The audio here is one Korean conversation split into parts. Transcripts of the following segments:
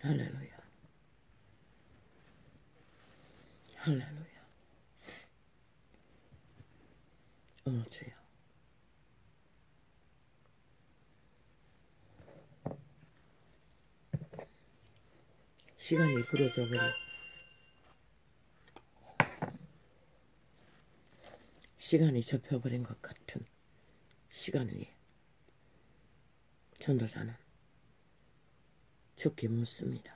할렐루야. 할렐루야. 주여. 시간이 부러져 버려. 시간이 접혀버린 것 같은 시간 위에 전도사는 죽게 묻습니다.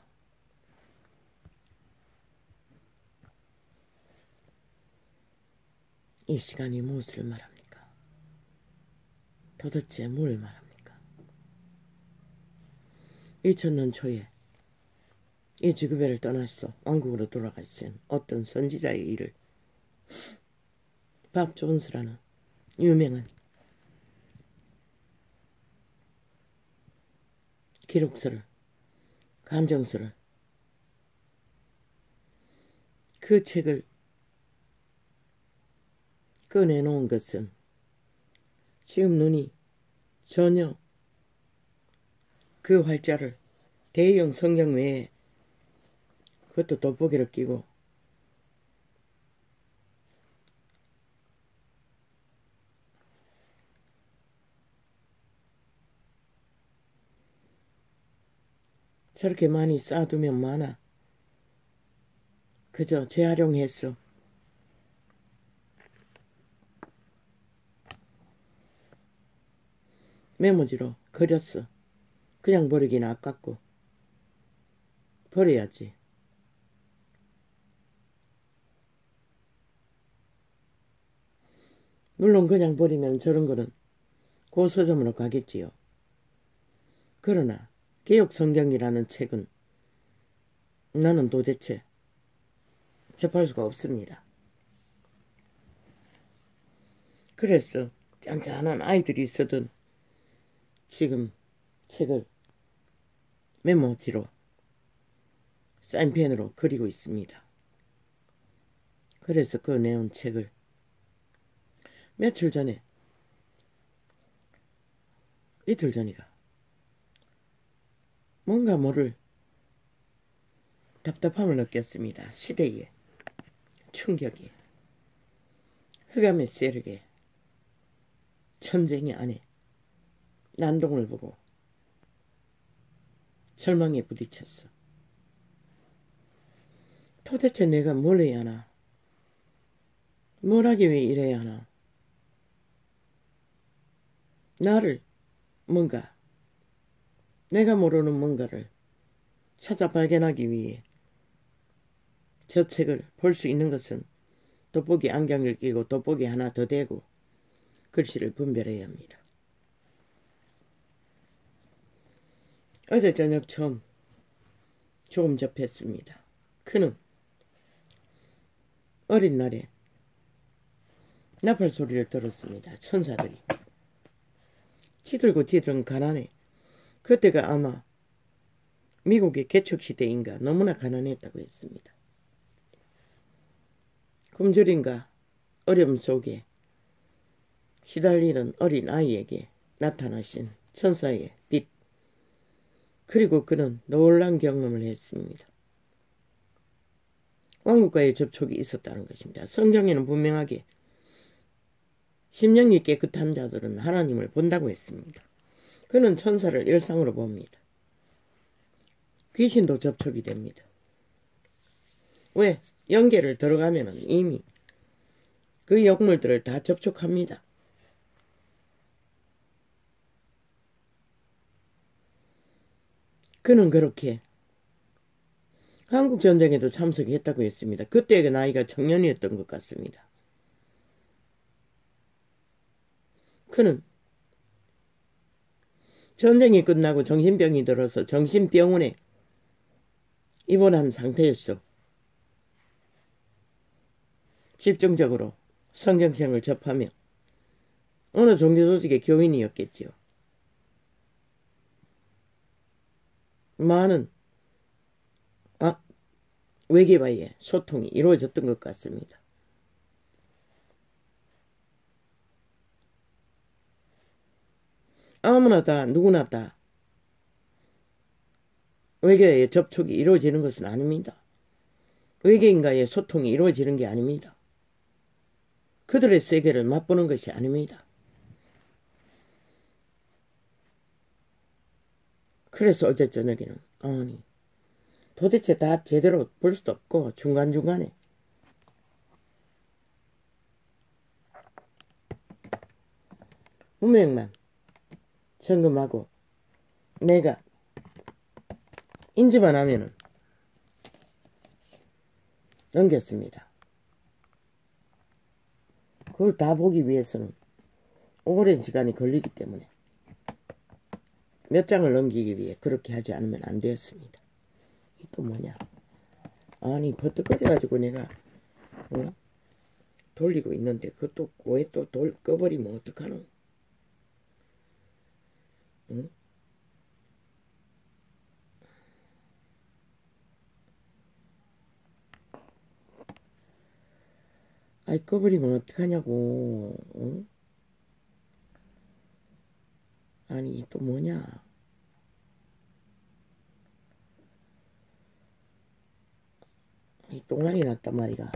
이 시간이 무엇을 말합니까? 도대체 뭘 말합니까? 2000년 초에 이 지구배를 떠나서 왕국으로 돌아가신 어떤 선지자의 일을 밥 존스라는 유명한 기록서를, 감정서를, 그 책을 꺼내놓은 것은 지금 눈이 전혀 그 활자를 대형 성경 외에 그것도 돋보기를 끼고 저렇게 많이 쌓아두면 많아. 그저 재활용했어. 메모지로 그렸어. 그냥 버리긴 아깝고 버려야지. 물론 그냥 버리면 저런 거는 고서점으로 가겠지요. 그러나 개혁성경이라는 책은 나는 도대체 접할 수가 없습니다. 그래서 짠짠한 아이들이 쓰던 지금 책을 메모지로 사인펜으로 그리고 있습니다. 그래서 그 내용 책을 며칠 전에, 이틀 전이가 뭔가 모를 답답함을 느꼈습니다. 시대의 충격이, 흑암의 세력에, 전쟁의 안에 난동을 보고 절망에 부딪혔어. 도대체 내가 뭘 해야 하나? 뭘 하기 위해 이래야 하나? 나를 뭔가, 내가 모르는 뭔가를 찾아 발견하기 위해 저 책을 볼 수 있는 것은 돋보기 안경을 끼고 돋보기 하나 더 대고 글씨를 분별해야 합니다. 어제 저녁 처음 조금 접했습니다. 그는 어린 날에 나팔 소리를 들었습니다. 천사들이 치들고 치들은 가난해. 그때가 아마 미국의 개척시대인가 너무나 가난했다고 했습니다. 굶주림과 어려움 속에 시달리는 어린 아이에게 나타나신 천사의 빛, 그리고 그는 놀라운 경험을 했습니다. 왕국과의 접촉이 있었다는 것입니다. 성경에는 분명하게 심령이 깨끗한 자들은 하나님을 본다고 했습니다. 그는 천사를 일상으로 봅니다. 귀신도 접촉이 됩니다. 왜? 영계를 들어가면 이미 그 영물들을 다 접촉합니다. 그는 그렇게 한국전쟁에도 참석했다고 했습니다. 그때 그 나이가 청년이었던 것 같습니다. 그는 전쟁이 끝나고 정신병이 들어서 정신병원에 입원한 상태였어. 집중적으로 성경책을 접하며 어느 종교조직의 교인이었겠지요. 많은 외계와의 소통이 이루어졌던 것 같습니다. 아무나 다 누구나 다 외계의 접촉이 이루어지는 것은 아닙니다. 외계인과의 소통이 이루어지는 게 아닙니다. 그들의 세계를 맛보는 것이 아닙니다. 그래서 어제 저녁에는 아니 도대체 다 제대로 볼 수도 없고 중간중간에 문맥만 점검하고 내가 인지만 하면은 넘겼습니다. 그걸 다 보기 위해서는 오랜 시간이 걸리기 때문에 몇 장을 넘기기 위해 그렇게 하지 않으면 안 되었습니다. 이 또 뭐냐? 아니 버뜩거려가지고 내가 돌리고 있는데 그것도 왜 또 꺼버리면 어떡하노? 응? 아이 꺼버리면 어떡하냐고. 응? 아니 이 또 뭐냐? 이 똥알이 났단 말이가.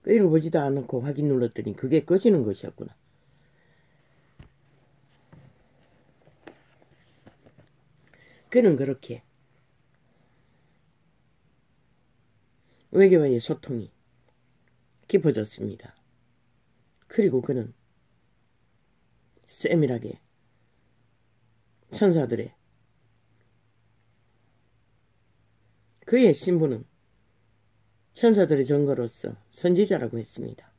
끄이를 보지도 않고 확인 눌렀더니 그게 꺼지는 것이었구나. 그는 그렇게 외계와의 소통이 깊어졌습니다. 그리고 그는 세밀하게 천사들의 그의 신분은 천사들의 전거로서 선지자라고 했습니다.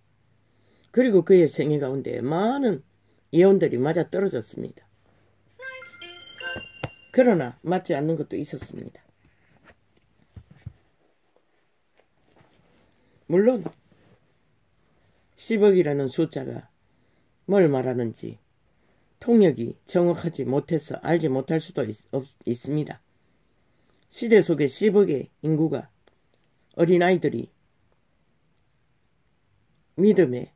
그리고 그의 생애 가운데 많은 예언들이 맞아 떨어졌습니다. 그러나 맞지 않는 것도 있었습니다. 물론 10억이라는 숫자가 뭘 말하는지 통역이 정확하지 못해서 알지 못할 수도 있습니다. 시대 속에 10억의 인구가 어린아이들이 믿음의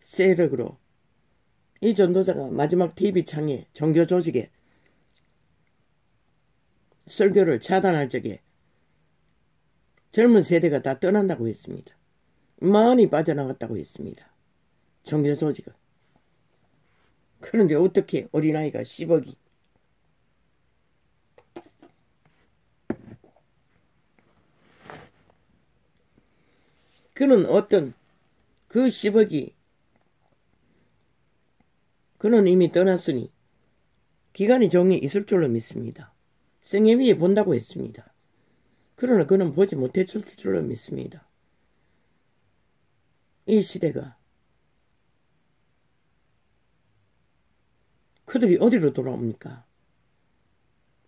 세력으로 이 전도자가 마지막 TV창에 종교조직에 설교를 차단할 적에 젊은 세대가 다 떠난다고 했습니다. 많이 빠져나갔다고 했습니다. 종교조직은. 그런데 어떻게 어린아이가 10억이 그는 어떤 그 10억이 그는 이미 떠났으니 기간이 정해 있을 줄로 믿습니다. 생애 위에 본다고 했습니다. 그러나 그는 보지 못했을 줄로 믿습니다. 이 시대가 그들이 어디로 돌아옵니까?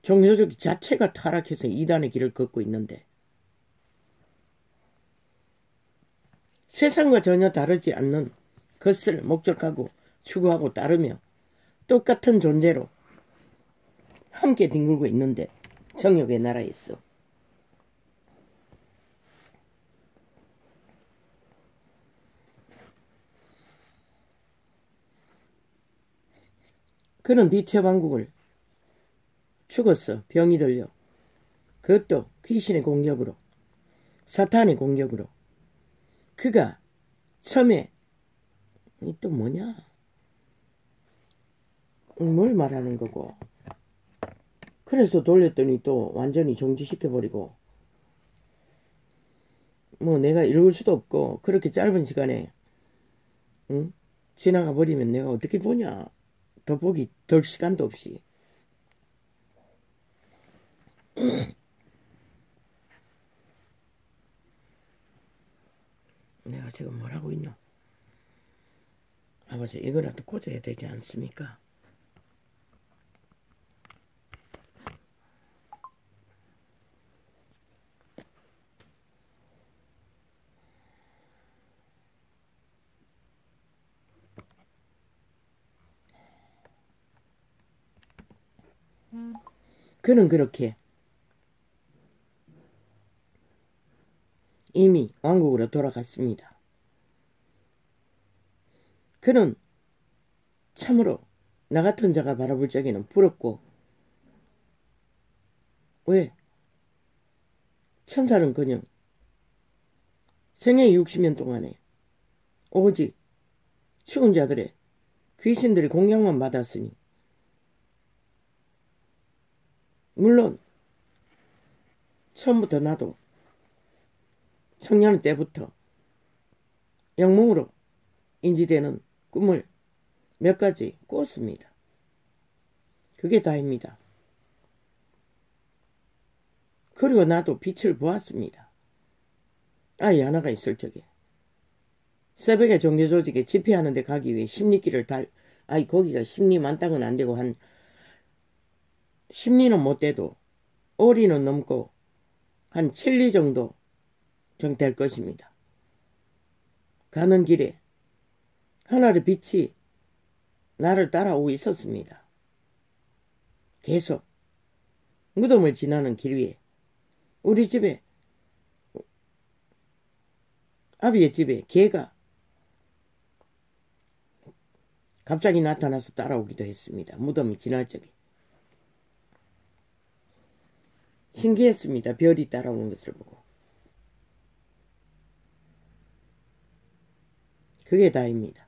종교적 자체가 타락해서 이단의 길을 걷고 있는데 세상과 전혀 다르지 않는 것을 목적하고 추구하고 따르며 똑같은 존재로 함께 뒹굴고 있는데 정욕의 나라에 있어. 그는 빛의 왕국을 죽었어. 병이 들려. 그것도 귀신의 공격으로 사탄의 공격으로. 그가 처음에 이 또 뭐냐? 뭘 말하는 거고. 그래서 돌렸더니 또 완전히 정지시켜버리고 뭐 내가 읽을 수도 없고 그렇게 짧은 시간에 응? 지나가 버리면 내가 어떻게 보냐. 더 보기 덜 시간도 없이. 내가 지금 뭘 하고 있노? 아버지 이거라도 꽂아야 되지 않습니까? 그는 그렇게 이미 왕국으로 돌아갔습니다. 그는 참으로 나 같은 자가 바라볼 적에는 부럽고, 왜? 천사는커녕 생애 60년 동안에 오직 죽은 자들의 귀신들이 공양만 받았으니, 물론 처음부터 나도 청년 때부터 영몽으로 인지되는 꿈을 몇 가지 꾸었습니다. 그게 다입니다. 그리고 나도 빛을 보았습니다. 아이 하나가 있을 적에 새벽에 종교조직에 집회하는 데 가기 위해 십리길을 거기가 십리 만땅은 안 되고 한 십리는 못 돼도 오리는 넘고 한 7리 정도 될 것입니다. 가는 길에 하늘의 빛이 나를 따라오고 있었습니다. 계속 무덤을 지나는 길 위에 우리 집에 아비의 집에 개가 갑자기 나타나서 따라오기도 했습니다. 무덤이 지날 적에. 신기했습니다. 별이 따라오는 것을 보고. 그게 다입니다.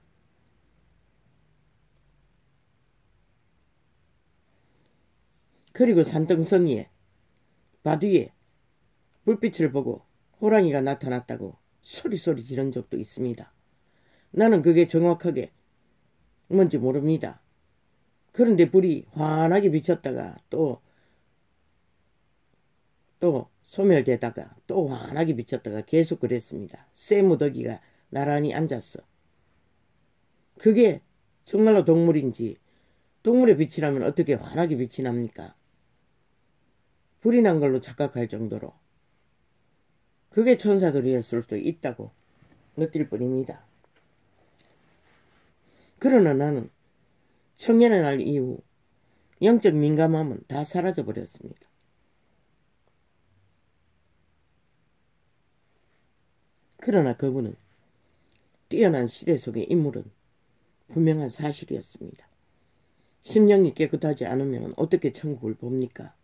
그리고 산등성 위에 바위에 불빛을 보고 호랑이가 나타났다고 소리소리 지른 적도 있습니다. 나는 그게 정확하게 뭔지 모릅니다. 그런데 불이 환하게 비쳤다가 또 소멸되다가 또 환하게 비쳤다가 계속 그랬습니다. 쇠무더기가 나란히 앉았어. 그게 정말로 동물인지, 동물의 빛이라면 어떻게 환하게 빛이 납니까? 불이 난 걸로 착각할 정도로 그게 천사들이었을 수도 있다고 느낄 뿐입니다. 그러나 나는 청년의 날 이후 영적 민감함은 다 사라져버렸습니다. 그러나 그분은 뛰어난 시대 속의 인물은 분명한 사실이었습니다. 심령이 깨끗하지 않으면 어떻게 천국을 봅니까?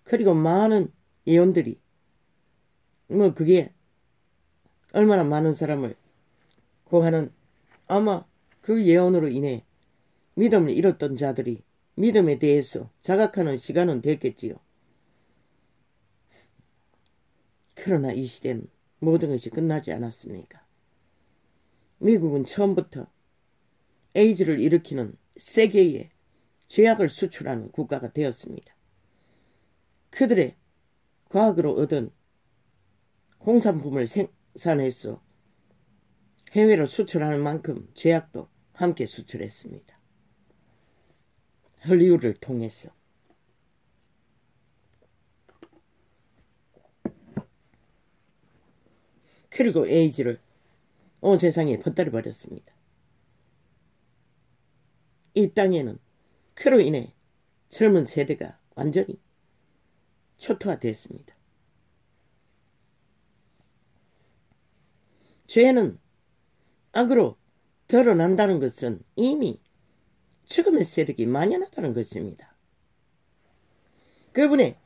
그리고 많은 예언들이 그게 얼마나 많은 사람을 구하는, 아마 그 예언으로 인해 믿음을 잃었던 자들이 믿음에 대해서 자각하는 시간은 됐겠지요. 그러나 이 시대는 모든 것이 끝나지 않았습니까? 미국은 처음부터 에이즈를 일으키는 세계에 죄악을 수출하는 국가가 되었습니다. 그들의 과학으로 얻은 공산품을 생산해서 해외로 수출하는 만큼 죄악도 함께 수출했습니다. 헐리우드를 통해서. 그리고 에이즈를 온 세상에 퍼뜨려 버렸습니다. 이 땅에는 그로 인해 젊은 세대가 완전히 초토화됐습니다. 죄는 악으로 드러난다는 것은 이미 죽음의 세력이 만연하다는 것입니다. 그분의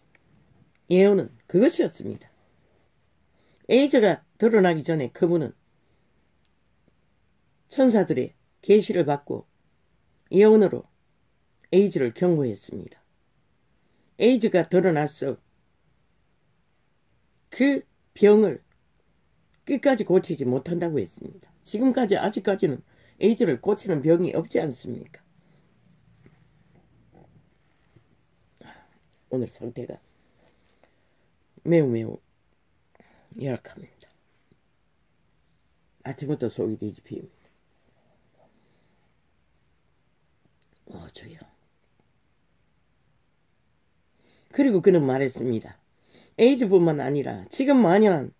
예언은 그것이었습니다. 에이즈가 드러나기 전에 그분은 천사들의 계시를 받고 예언으로 에이즈를 경고했습니다. 에이즈가 드러나서 그 병을 끝까지 고치지 못한다고 했습니다. 지금까지 아직까지는 에이즈를 고치는 병이 없지 않습니까? 오늘 상태가 매우 열악합니다. 아침부터 속이 뒤집힙니다. 주여. 그리고 그는 말했습니다. 에이즈뿐만 아니라 지금 만연한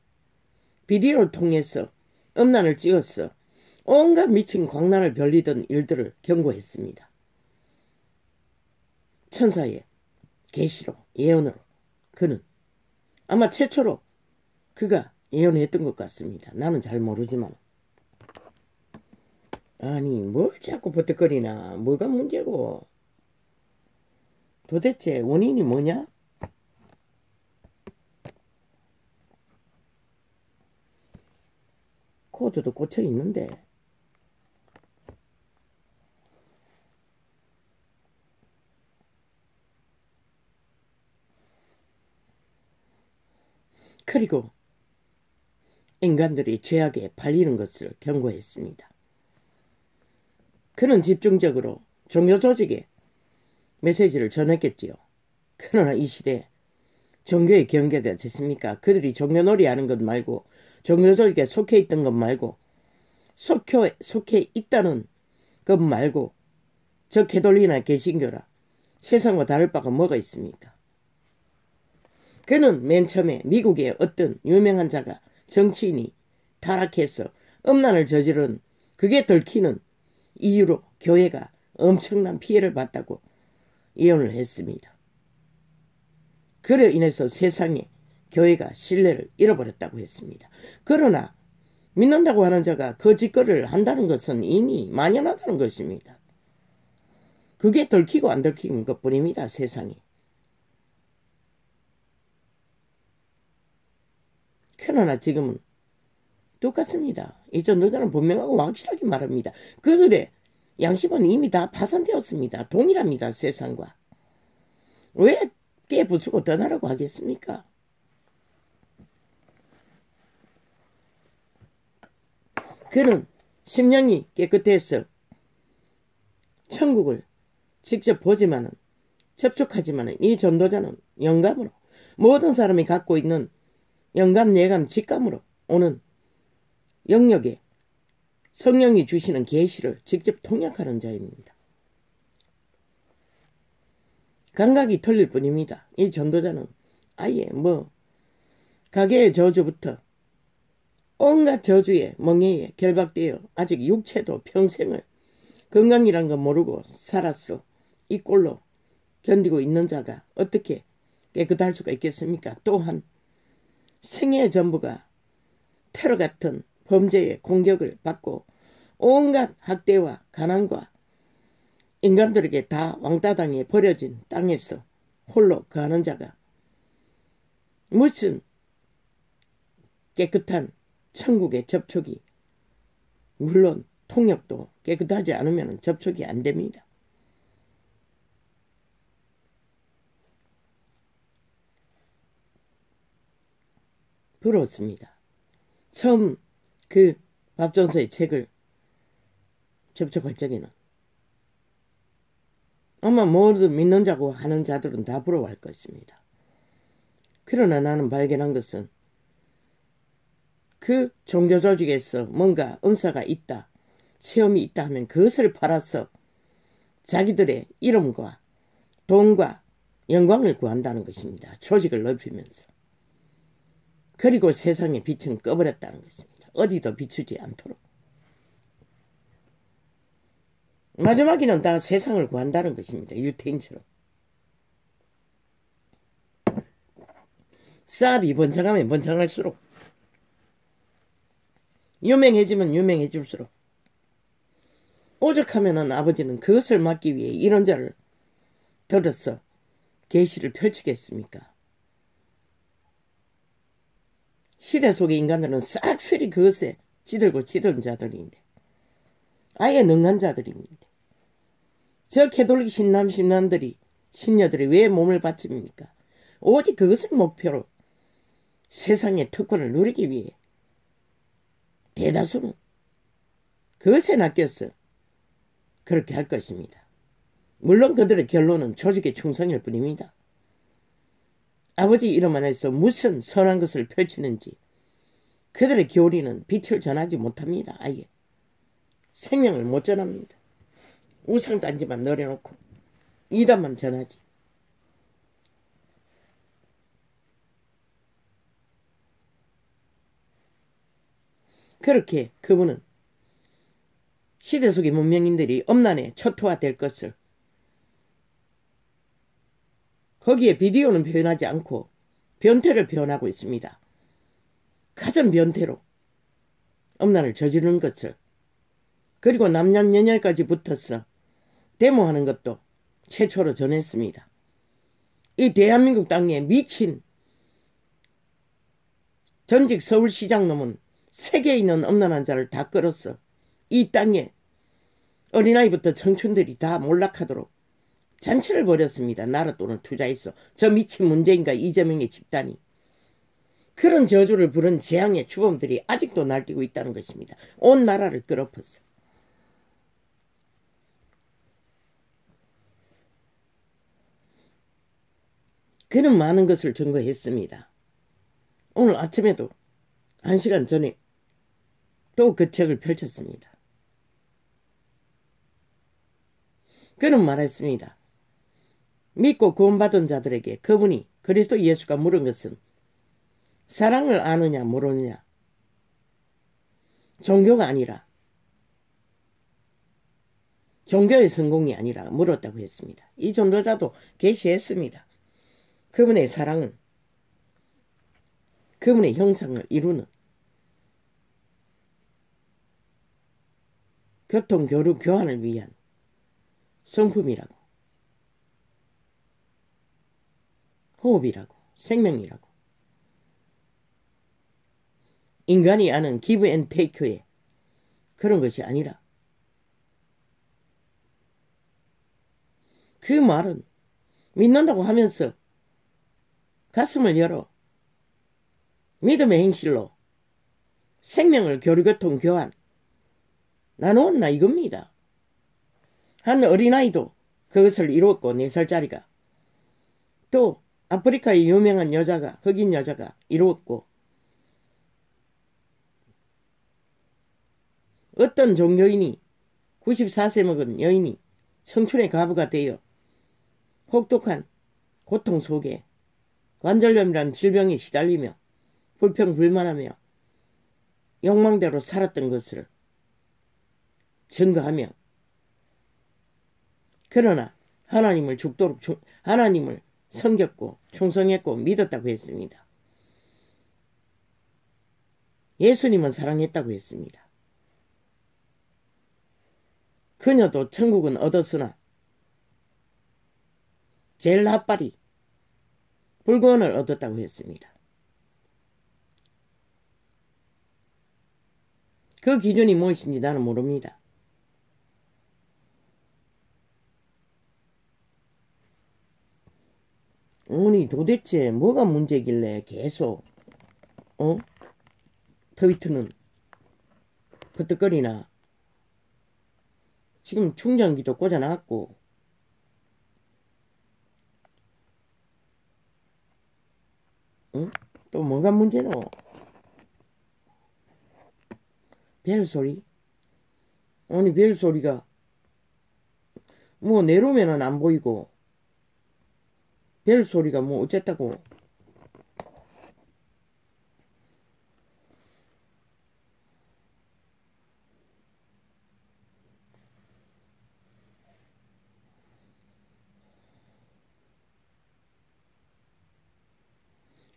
비디오를 통해서 음란을 찍어서 온갖 미친 광란을 벌리던 일들을 경고했습니다. 천사의 계시로, 예언으로 그는 아마 최초로 그가 예언했던 것 같습니다. 나는 잘 모르지만. 아니 뭘 자꾸 버뜩거리나. 뭐가 문제고. 도대체 원인이 뭐냐? 코드도 꽂혀 있는데. 그리고 인간들이 죄악에 팔리는 것을 경고했습니다. 그는 집중적으로 종교 조직에 메시지를 전했겠지요. 그러나 이 시대에 종교의 경계가 됐습니까? 그들이 종교놀이 하는 것 말고, 종교 조직에 속해 있던 것 말고, 속해 있다는 것 말고, 저 개돌리나 개신교라 세상과 다를 바가 뭐가 있습니까? 그는 맨 처음에 미국의 어떤 유명한 자가, 정치인이 타락해서 음란을 저지른 그게 들키는 이유로 교회가 엄청난 피해를 봤다고 예언을 했습니다. 그로 인해서 세상에 교회가 신뢰를 잃어버렸다고 했습니다. 그러나 믿는다고 하는 자가 그 짓거리를 한다는 것은 이미 만연하다는 것입니다. 그게 들키고 안 들키는 것뿐입니다. 세상에. 그러나 지금은 똑같습니다. 이 전도자는 분명하고 확실하게 말합니다. 그들의 양심은 이미 다 파산되었습니다. 동일합니다. 세상과. 왜 깨부수고 떠나라고 하겠습니까? 그는 심령이 깨끗해서 천국을 직접 보지만은, 접촉하지만은 이 전도자는 영감으로, 모든 사람이 갖고 있는 영감, 예감, 직감으로 오는 영역에 성령이 주시는 계시를 직접 통역하는 자입니다. 감각이 틀릴 뿐입니다. 이 전도자는 아예 가게의 저주부터 온갖 저주에 멍에에 결박되어 아직 육체도 평생을 건강이란 거 모르고 살았어. 이 꼴로 견디고 있는 자가 어떻게 깨끗할 수가 있겠습니까? 또한 생애 전부가 테러 같은 범죄의 공격을 받고 온갖 학대와 가난과 인간들에게 다 왕따당해 버려진 땅에서 홀로 거하는 자가 무슨 깨끗한 천국의 접촉이, 물론 통역도 깨끗하지 않으면 접촉이 안 됩니다. 부럽습니다. 처음 그 밥전서의 책을 접촉할 적에는 아마 모두 믿는 자고 하는 자들은 다 부러워할 것입니다. 그러나 나는 발견한 것은 그 종교 조직에서 뭔가 은사가 있다, 체험이 있다 하면 그것을 팔아서 자기들의 이름과 돈과 영광을 구한다는 것입니다. 조직을 넓히면서. 그리고 세상의 빛은 꺼버렸다는 것입니다. 어디도 비추지 않도록. 마지막에는 다 세상을 구한다는 것입니다. 유태인처럼. 쌉이 번창하면 번창할수록, 유명해지면 유명해질수록, 오죽하면은 아버지는 그것을 막기 위해 이런 자를 들어서 계시를 펼치겠습니까? 시대 속의 인간들은 싹쓸이 그것에 지들고 지든 자들인데, 아예 능한 자들입니다. 저 캐톨릭 신남들이, 신녀들이 왜 몸을 바칩니까? 오직 그것을 목표로 세상의 특권을 누리기 위해 대다수는 그것에 낚여서 그렇게 할 것입니다. 물론 그들의 결론은 조직의 충성일 뿐입니다. 아버지 이름 안에서 무슨 선한 것을 펼치는지 그들의 교리는 빛을 전하지 못합니다. 아예 생명을 못 전합니다. 우상단지만 내려놓고 이단만 전하지. 그렇게 그분은 시대 속의 문명인들이 엄난에 초토화될 것을, 거기에 비디오는 표현하지 않고 변태를 표현하고 있습니다. 가전 변태로 음란을 저지르는 것을, 그리고 남녀연애까지 붙어서 데모하는 것도 최초로 전했습니다. 이 대한민국 땅에 미친 전직 서울시장 놈은 세계에 있는 음란한 자를 다 끌었어. 이 땅에 어린아이부터 청춘들이 다 몰락하도록 잔치를 벌였습니다. 나라 돈을 투자했어. 저 미친 문재인과 이재명의 집단이. 그런 저주를 부른 재앙의 주범들이 아직도 날뛰고 있다는 것입니다. 온 나라를 끌어엎었어. 그는 많은 것을 증거했습니다. 오늘 아침에도 1시간 전에 또 그 책을 펼쳤습니다. 그는 말했습니다. 믿고 구원받은 자들에게 그분이 그리스도 예수가 물은 것은 사랑을 아느냐 모르느냐, 종교가 아니라, 종교의 성공이 아니라 물었다고 했습니다. 이 전도자도 계시했습니다. 그분의 사랑은 그분의 형상을 이루는 교통, 교류, 교환을 위한 성품이라고, 호흡이라고, 생명이라고, 인간이 아는 기브 앤 테이크의 그런 것이 아니라, 그 말은 믿는다고 하면서 가슴을 열어 믿음의 행실로 생명을 교류교통 교환 나누었나 이겁니다. 한 어린아이도 그것을 이루었고 4살짜리가, 또 아프리카의 유명한 여자가, 흑인 여자가 이루었고, 어떤 종교인이 94세 먹은 여인이 청춘의 과부가 되어 혹독한 고통 속에 관절염이라는 질병에 시달리며 불평불만하며 욕망대로 살았던 것을 증거하며, 그러나 하나님을 죽도록 하나님을 섬겼고 충성했고 믿었다고 했습니다. 예수님은 사랑했다고 했습니다. 그녀도 천국은 얻었으나 제일 핫발이 불구원을 얻었다고 했습니다. 그 기준이 무엇인지 나는 모릅니다. 아니 도대체 뭐가 문제길래 계속 트위터는 버뜩거리나. 지금 충전기도 꽂아놨고 또 뭐가 문제노? 벨소리? 아니 벨소리가 뭐 내려오면은 안 보이고 벨소리가 뭐 어쨌다고.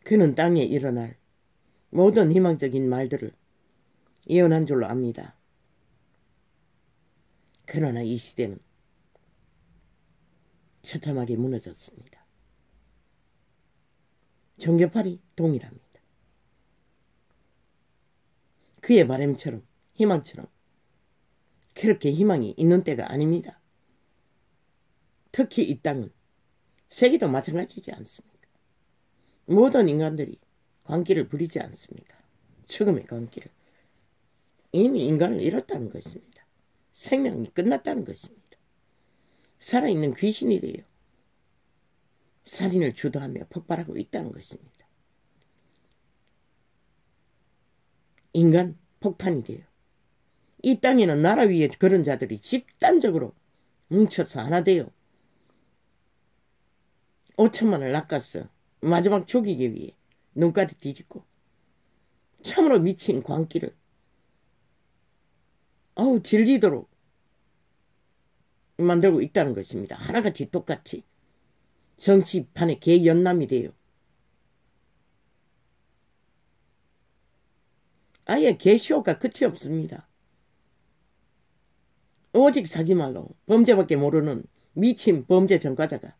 그는 땅에 일어날 모든 희망적인 말들을 예언한 줄로 압니다. 그러나 이 시대는 처참하게 무너졌습니다. 종교팔이 동일합니다. 그의 바람처럼 희망처럼 그렇게 희망이 있는 때가 아닙니다. 특히 이 땅은 세계도 마찬가지지 않습니까? 모든 인간들이 광기를 부리지 않습니까? 죽음의 광기를. 이미 인간을 잃었다는 것입니다. 생명이 끝났다는 것입니다. 살아있는 귀신이 되어 살인을 주도하며 폭발하고 있다는 것입니다. 인간 폭탄이 되어 이 땅에는 나라 위에 그런 자들이 집단적으로 뭉쳐서 하나 되어 5천만을 낚았어. 마지막 죽이기 위해 눈까지 뒤집고 참으로 미친 광기를 질리도록 만들고 있다는 것입니다. 하나같이 똑같이 정치판의 개연남이 돼요. 아예 개시효가 끝이 없습니다. 오직 사기말로 범죄밖에 모르는 미친 범죄 전과자가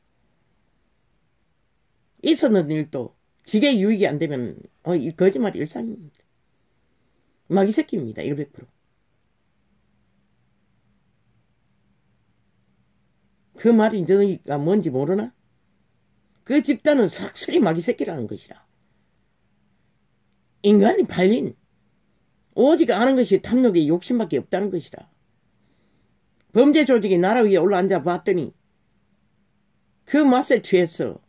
있었는 일도 지게 유익이 안 되면 거짓말이 일상입니다. 마귀 새끼입니다. 100%. 그 말이 너희가 뭔지 모르나? 그 집단은 삭슬이 마귀 새끼라는 것이라. 인간이 팔린 오직 아는 것이 탐욕의 욕심밖에 없다는 것이라. 범죄 조직이 나라 위에 올라앉아 봤더니 그 맛에 취해서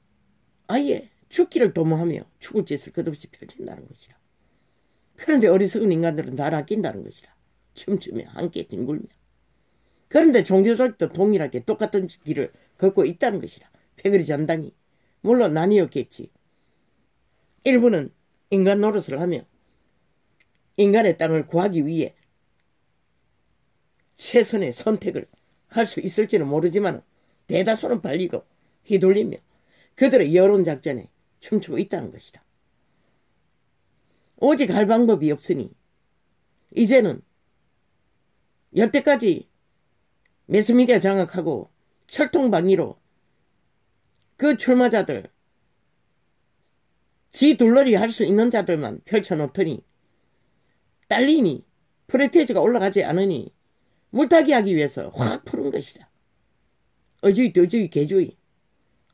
아예 죽기를 도모하며 죽을 짓을 끝없이 펼친다는 것이라. 그런데 어리석은 인간들은 날 아낀다는 것이라. 춤추며 함께 뒹굴며. 그런데 종교조직도 동일하게 똑같은 길을 걷고 있다는 것이라. 패거리 전당이 물론 나뉘었겠지. 일부는 인간 노릇을 하며 인간의 땅을 구하기 위해 최선의 선택을 할 수 있을지는 모르지만 대다수는 발리고 휘둘리며 그들의 여론작전에 춤추고 있다는 것이다. 오직 할 방법이 없으니 이제는 여태까지 매스미디어 장악하고 철통방위로 그 출마자들 지 둘러리 할 수 있는 자들만 펼쳐놓더니 딸리니 프레테이지가 올라가지 않으니 물타기 하기 위해서 확 푸른 것이다. 어주의 떠주의 개주의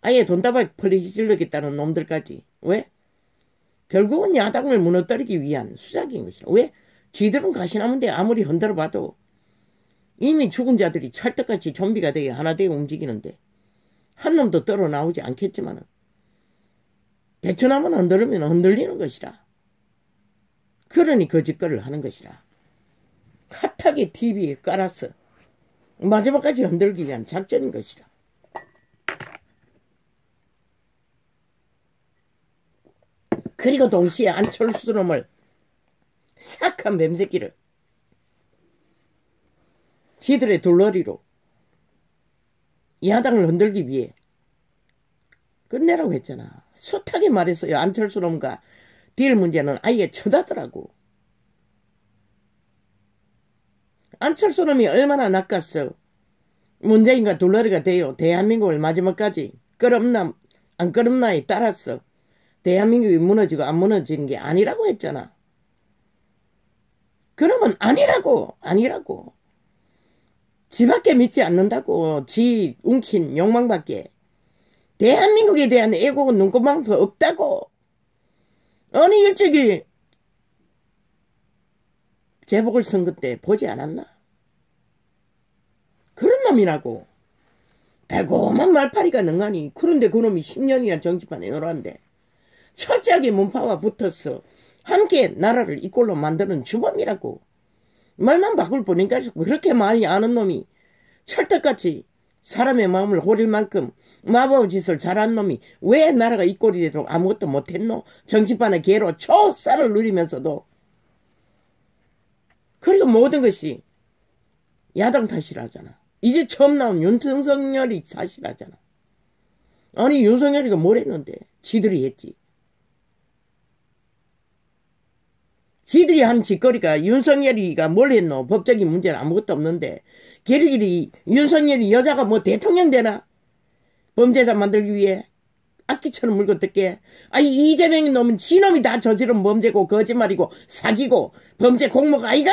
아예 돈다발 펄리질러겠다는 놈들까지. 왜? 결국은 야당을 무너뜨리기 위한 수작인 것이다. 왜? 쥐들은 가시나무인데 아무리 흔들어봐도 이미 죽은 자들이 찰떡같이 좀비가 되어 하나 되어 움직이는데 한 놈도 떨어 나오지 않겠지만 대처나무는 흔들면 흔들리는 것이라. 그러니 거짓거리를 하는 것이라. 핫하게 TV에 깔아서 마지막까지 흔들기 위한 작전인 것이라. 그리고 동시에 안철수 놈을 싹한 뱀새끼를 지들의 둘러리로 야당을 흔들기 위해 끝내라고 했잖아. 숱하게 말했어요. 안철수 놈과 딜 문제는 아예 쳐다더라고. 안철수 놈이 얼마나 낚았어. 문재인과 둘러리가 되어 대한민국을 마지막까지 끄럽나 안 끄럽나에 따라서 대한민국이 무너지고 안 무너지는 게 아니라고 했잖아. 그러면 아니라고. 지밖에 믿지 않는다고. 지 웅킨 욕망밖에. 대한민국에 대한 애국은 눈곱만도 없다고. 아니 일찍이 재보궐선거 때 보지 않았나? 그런 놈이라고. 달콤한 말파리가 능하니. 그런데 그놈이 10년이나 정치판에 놀았는데 철저하게 문파와 붙어서 함께 나라를 이 꼴로 만드는 주범이라고. 말만 바꿀 뿐인가. 그렇게 많이 아는 놈이 철떡같이 사람의 마음을 호릴 만큼 마법 짓을 잘한 놈이 왜 나라가 이 꼴이 되도록 아무것도 못했노? 정치판의 개로 초쌀을 누리면서도. 그리고 모든 것이 야당 탓이라잖아. 이제 처음 나온 윤석열이 탓이라잖아. 아니 윤석열이가 뭘 했는데? 지들이 했지. 지들이 한 짓거리가 윤석열이가 뭘 했노? 법적인 문제는 아무것도 없는데 걔들이 윤석열이 여자가 뭐 대통령 되나? 범죄자 만들기 위해 악기처럼 물고 뜯게. 아니 이재명이 놈은 지놈이 다 저지른 범죄고 거짓말이고 사기고 범죄 공모가 아이가?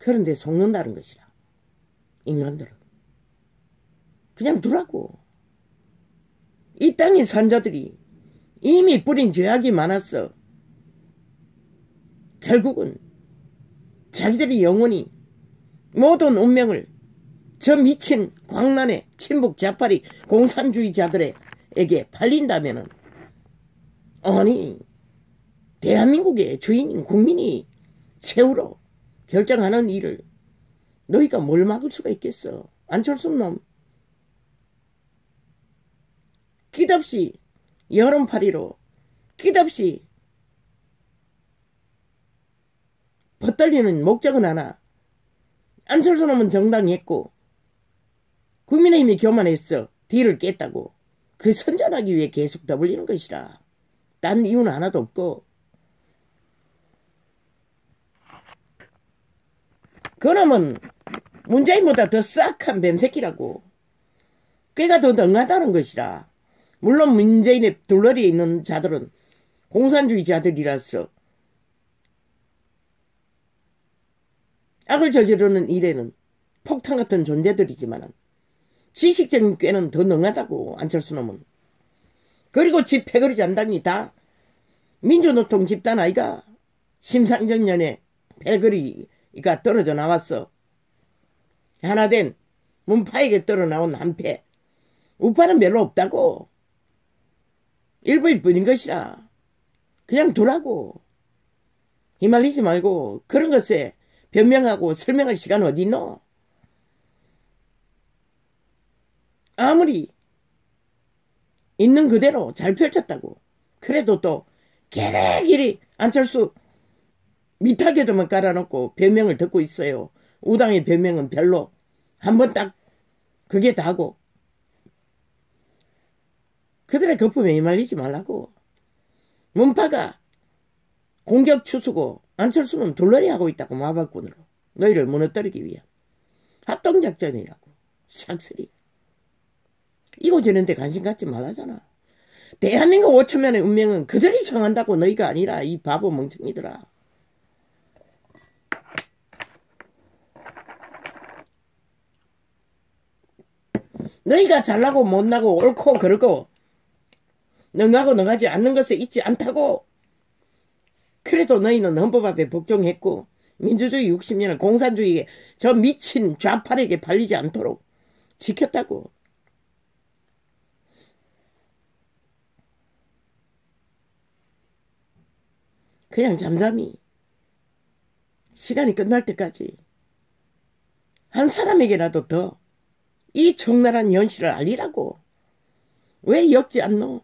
그런데 속는다는 것이라. 인간들은 그냥 두라고. 이 땅의 산자들이 이미 뿌린 죄악이 많았어. 결국은 자기들이 영원히 모든 운명을 저 미친 광란의 친북 자파리 공산주의자들에게 팔린다면은 아니 대한민국의 주인인 국민이 최후로 결정하는 일을 너희가 뭘 막을 수가 있겠어. 안철수 놈 끝없이 여론파리로 끝없이 벗떨리는 목적은 하나. 안철수 놈은 정당했고 국민의힘이 교만했어. 뒤를 깼다고. 그 선전하기 위해 계속 더블리는 것이라. 딴 이유는 하나도 없고 그놈은 문재인보다 더 싹한 뱀새끼라고. 꽤가 더 능하다는 것이라. 물론 문재인의 둘러리에 있는 자들은 공산주의자들이라서 악을 저지르는 일에는 폭탄 같은 존재들이지만 지식적인 꾀는 더 능하다고. 안철수 놈은. 그리고 지 패거리 잔당이 다 민주노총 집단 아이가. 심상정년에 패거리가 떨어져 나왔어. 하나된 문파에게 떨어 나온 한패. 우파는 별로 없다고. 일부일 뿐인 것이라. 그냥 두라고. 휘말리지 말고 그런 것에 변명하고 설명할 시간 어디 있노? 아무리 있는 그대로 잘 펼쳤다고. 그래도 또 게레길이 안철수 미탈개도만 깔아놓고 변명을 듣고 있어요. 우당의 변명은 별로. 한번 딱 그게 다고. 그들의 거품에 휘말리지 말라고. 문파가 공격 추수고 안철수는 둘러리 하고 있다고. 마박군으로 너희를 무너뜨리기 위한 합동작전이라고. 싹쓸이. 이고저런데 관심 갖지 말라잖아. 대한민국 5천만의 운명은 그들이 정한다고. 너희가 아니라. 이 바보 멍청이들아. 너희가 잘나고 못나고 옳고 그르고 능하고 능하지 않는 것에 있지 않다고. 그래도 너희는 헌법 앞에 복종했고 민주주의 60년을 공산주의에 저 미친 좌파에게 팔리지 않도록 지켰다고. 그냥 잠잠히 시간이 끝날 때까지 한 사람에게라도 더 이 적나라한 현실을 알리라고. 왜 엮지 않노?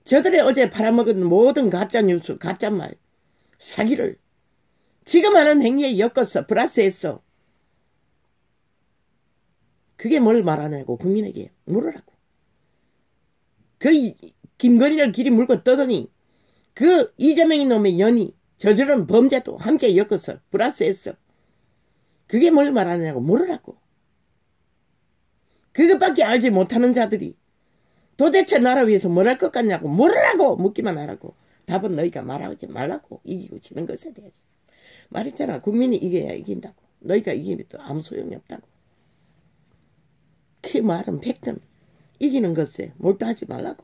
저들의 어제 팔아먹은 모든 가짜뉴스, 가짜말, 사기를 지금 하는 행위에 엮어서 플러스했어. 그게 뭘 말하냐고. 국민에게 물으라고. 그 김건희를 길이 물고 떠더니 그 이재명이 놈의 연이 저저런 범죄도 함께 엮어서 플러스했어. 그게 뭘 말하냐고. 물으라고. 그것밖에 알지 못하는 자들이 도대체 나라 위해서 뭘 할 것 같냐고. 물으라고. 묻기만 하라고. 답은 너희가 말하지 말라고. 이기고 지는 것에 대해서. 말했잖아. 국민이 이겨야 이긴다고. 너희가 이기면 또 아무 소용이 없다고. 그 말은 팩트는 이기는 것에 몰두하지 말라고.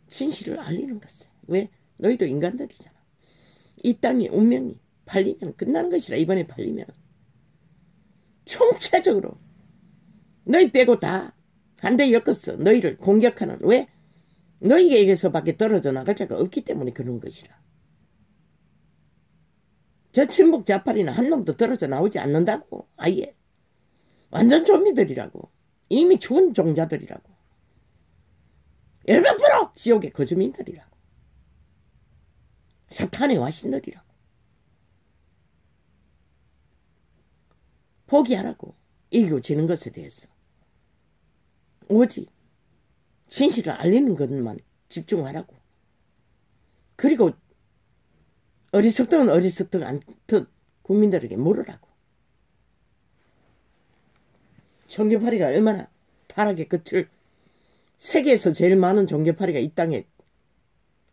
진실을 알리는 것에. 왜? 너희도 인간들이잖아. 이 땅의 운명이 팔리면 끝나는 것이라. 이번에 팔리면 총체적으로 너희 빼고 다 한데 엮었어. 너희를 공격하는. 왜? 너희에게서밖에 떨어져 나갈 자가 없기 때문에 그런 것이라. 저 친북 좌팔이나 한 놈도 떨어져 나오지 않는다고. 아예. 완전 좀비들이라고. 이미 죽은 종자들이라고. 100% 지옥의 거주민들이라고. 사탄의 와신들이라고. 포기하라고. 이기고 지는 것에 대해서. 오직 진실을 알리는 것만 집중하라고. 그리고 어리석든 어리석든 않든 국민들에게 물으라고. 종교파리가 얼마나 타락의 끝을 세계에서 제일 많은 종교파리가 이 땅에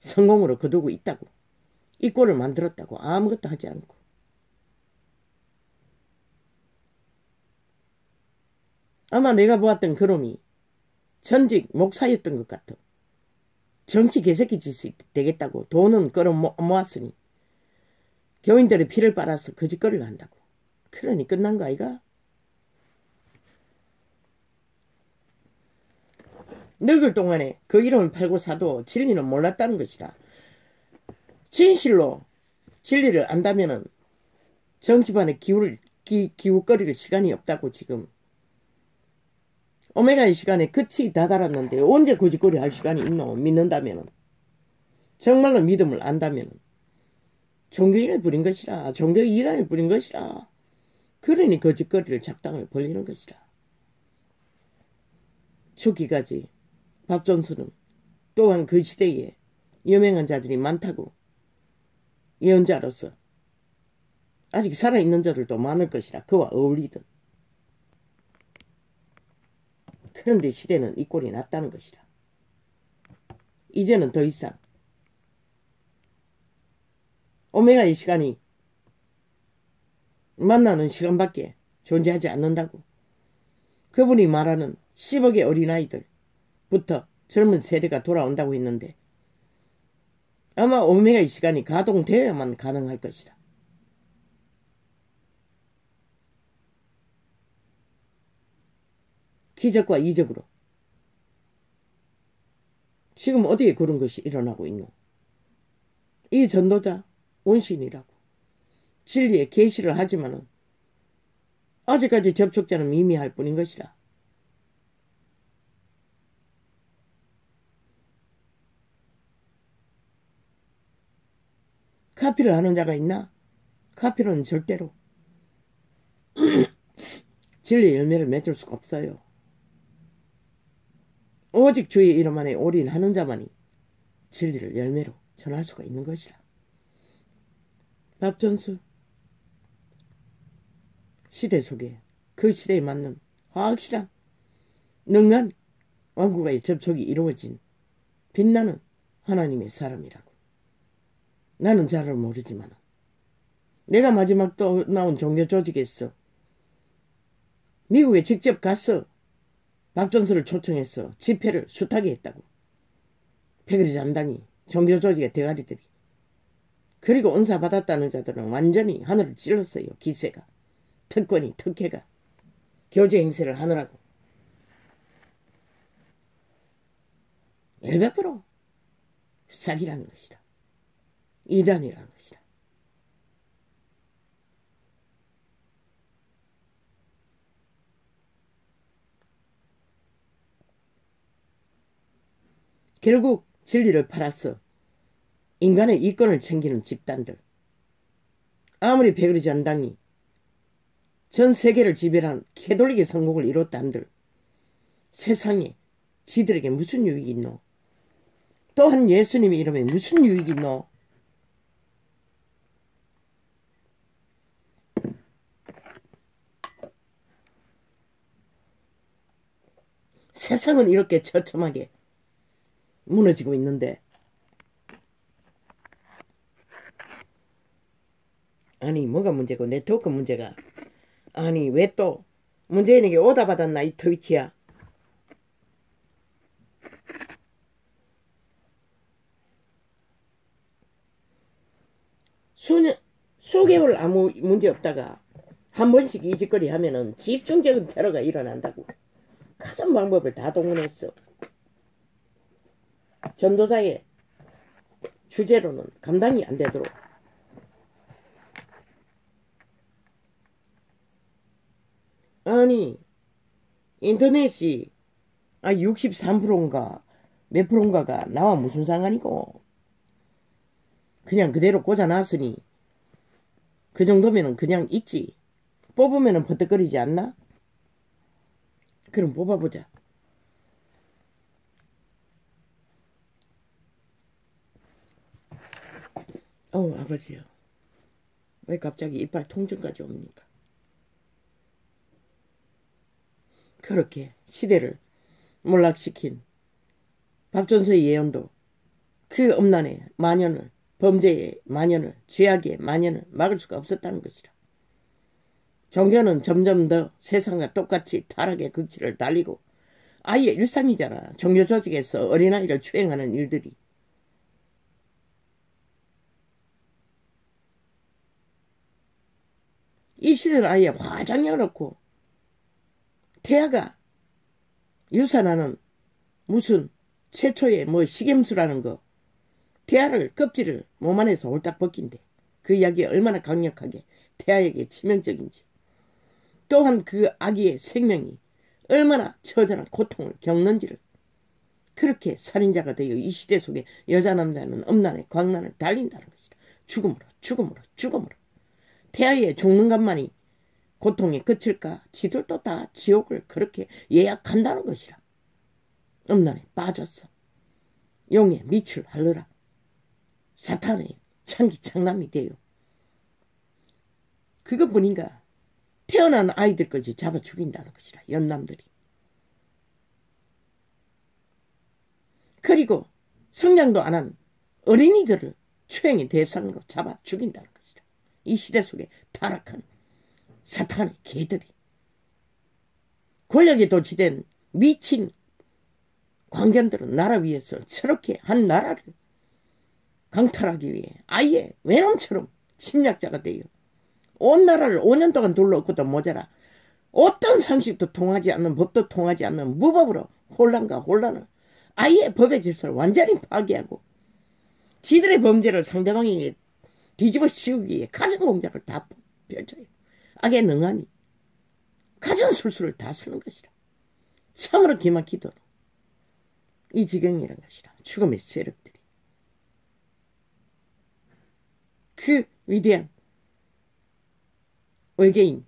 성공으로 거두고 있다고. 이 꼴을 만들었다고. 아무것도 하지 않고. 아마 내가 보았던 그놈이 전직 목사였던 것 같아. 정치 개새끼 짓이 되겠다고 돈은 끌어 모았으니 교인들의 피를 빨아서 거짓거리를 한다고. 그러니 끝난 거 아이가? 늙을 동안에 그 이름을 팔고 사도 진리는 몰랐다는 것이라. 진실로 진리를 안다면은 정치판에 기웃거릴 시간이 없다고. 지금 오메가의 시간에 끝이 다다랐는데 언제 거짓거리 할 시간이 있노? 믿는다면은. 정말로 믿음을 안다면은. 종교인을 부린 것이라. 종교 이단을 부린 것이라. 그러니 거짓거리를 작당을 벌리는 것이라. 죽기까지 박존수는 또한 그 시대에 유명한 자들이 많다고. 예언자로서 아직 살아있는 자들도 많을 것이라 그와 어울리듯. 그런데 시대는 이 꼴이 났다는 것이라. 이제는 더 이상 오메가의 시간이 만나는 시간밖에 존재하지 않는다고. 그분이 말하는 10억의 어린아이들부터 젊은 세대가 돌아온다고 했는데 아마 오메가의 시간이 가동되어야만 가능할 것이다. 기적과 이적으로. 지금 어디에 그런 것이 일어나고 있노? 이 전도자 원신이라고. 진리의 계시를 하지만은 아직까지 접촉자는 미미할 뿐인 것이라. 카피를 하는 자가 있나? 카피로는 절대로 진리의 열매를 맺을 수가 없어요. 오직 주의 이름 안에 올인하는 자만이 진리를 열매로 전할 수가 있는 것이라. 밥전수 시대 속에 그 시대에 맞는 확실한 능한 왕국과의 접촉이 이루어진 빛나는 하나님의 사람이라고. 나는 잘 모르지만 내가 마지막 또 나온 종교 조직에서 미국에 직접 가서 박전수를 초청해서 집회를 숱하게 했다고. 패거리 잔당이 종교 조직의 대가리들이. 그리고 은사 받았다는 자들은 완전히 하늘을 찔렀어요. 기세가. 특권이 특혜가. 교제 행세를 하느라고. 100% 사기라는 것이다. 이단이라는 것이다. 결국 진리를 팔아서 인간의 이권을 챙기는 집단들. 아무리 패거리 잔당이 전 세계를 지배한 캐톨릭의 성공을 이뤘다 한들 세상에 지들에게 무슨 유익이 있노? 또한 예수님의 이름에 무슨 유익이 있노? 세상은 이렇게 처참하게 무너지고 있는데 아니 뭐가 문제고 네트워크 문제가 아니 왜 또 문재인에게 오다 받았나 이 트위치야. 수개월 아무 문제 없다가 한 번씩 이 짓거리 하면은 집중적인 테러가 일어난다고. 가전 방법을 다 동원했어. 전도자의 주제로는 감당이 안 되도록. 아니 인터넷이 63%인가 몇 프로인가가 나와 무슨 상관이고. 그냥 그대로 꽂아놨으니 그 정도면은 그냥 있지. 뽑으면은 버떡거리지 않나? 그럼 뽑아보자. 아버지요. 왜 갑자기 이빨 통증까지 옵니까? 그렇게 시대를 몰락시킨 박전서의 예언도 그 엄난의 만연을, 범죄의 만연을, 죄악의 만연을 막을 수가 없었다는 것이라. 종교는 점점 더 세상과 똑같이 타락의 극치를 달리고 아예 일상이잖아. 종교 조직에서 어린아이를 추행하는 일들이. 이 시대는 아예 화장을 넣고 태아가 유산하는 무슨 최초의 식염수라는 거 태아를 껍질을 몸 안에서 홀딱 벗긴대. 그 이야기 얼마나 강력하게 태아에게 치명적인지. 또한 그 아기의 생명이 얼마나 처절한 고통을 겪는지를. 그렇게 살인자가 되어 이 시대 속에 여자 남자는 엄난의 광란을 달린다는 것이다. 죽음으로 죽음으로 죽음으로. 태아에 죽는 것만이 고통이 그칠까? 지들도 다 지옥을 그렇게 예약한다는 것이라. 엄난에 빠졌어. 용의 밑을 하느라 사탄의 창기 창남이 되어 그것뿐인가? 태어난 아이들까지 잡아 죽인다는 것이라, 연남들이. 그리고 성장도 안 한 어린이들을 추행의 대상으로 잡아 죽인다는 것이라. 이 시대 속에 타락한 사탄의 개들이, 권력에 도취된 미친 광견들은 나라 위에서 저렇게 한 나라를 강탈하기 위해 아예 외놈처럼 침략자가 되어 온 나라를 5년 동안 둘러엎고도 모자라 어떤 상식도 통하지 않는, 법도 통하지 않는 무법으로 혼란과 혼란을, 아예 법의 질서를 완전히 파괴하고 지들의 범죄를 상대방에게 뒤집어 씌우기 위해 가진 공작을 다 펼쳐요. 악에 능하니 가진 술수를 다 쓰는 것이라. 참으로 기막히도록 이 지경이란 것이라. 죽음의 세력들이 그 위대한 외계인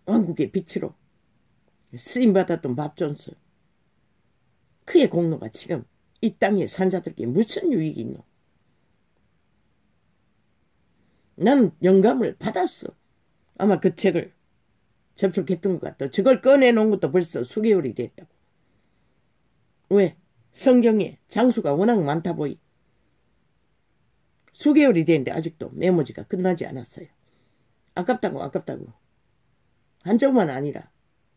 왕국의 빛으로 쓰임받았던 밥 존스, 그의 공로가 지금 이 땅의 산자들에게 무슨 유익이 있노? 나는 영감을 받았어. 아마 그 책을 접촉했던 것 같다. 저걸 꺼내놓은 것도 벌써 수개월이 됐다고. 왜? 성경에 장수가 워낙 많다 보이. 수개월이 됐는데 아직도 메모지가 끝나지 않았어요. 아깝다고. 한쪽만 아니라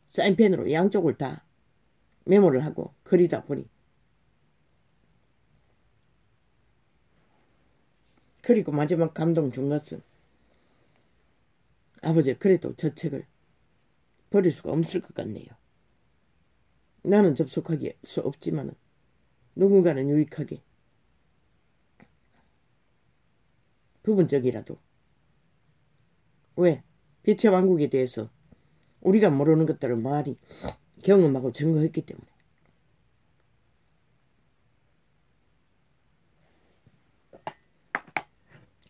사인펜으로 양쪽을 다 메모를 하고 그리다 보니, 그리고 마지막 감동 준 것은, 아버지 그래도 저 책을 버릴 수가 없을 것 같네요. 나는 접속할 수 없지만 누군가는 유익하게 부분적이라도. 왜? 빛의 왕국에 대해서 우리가 모르는 것들을 많이 경험하고 증거했기 때문에.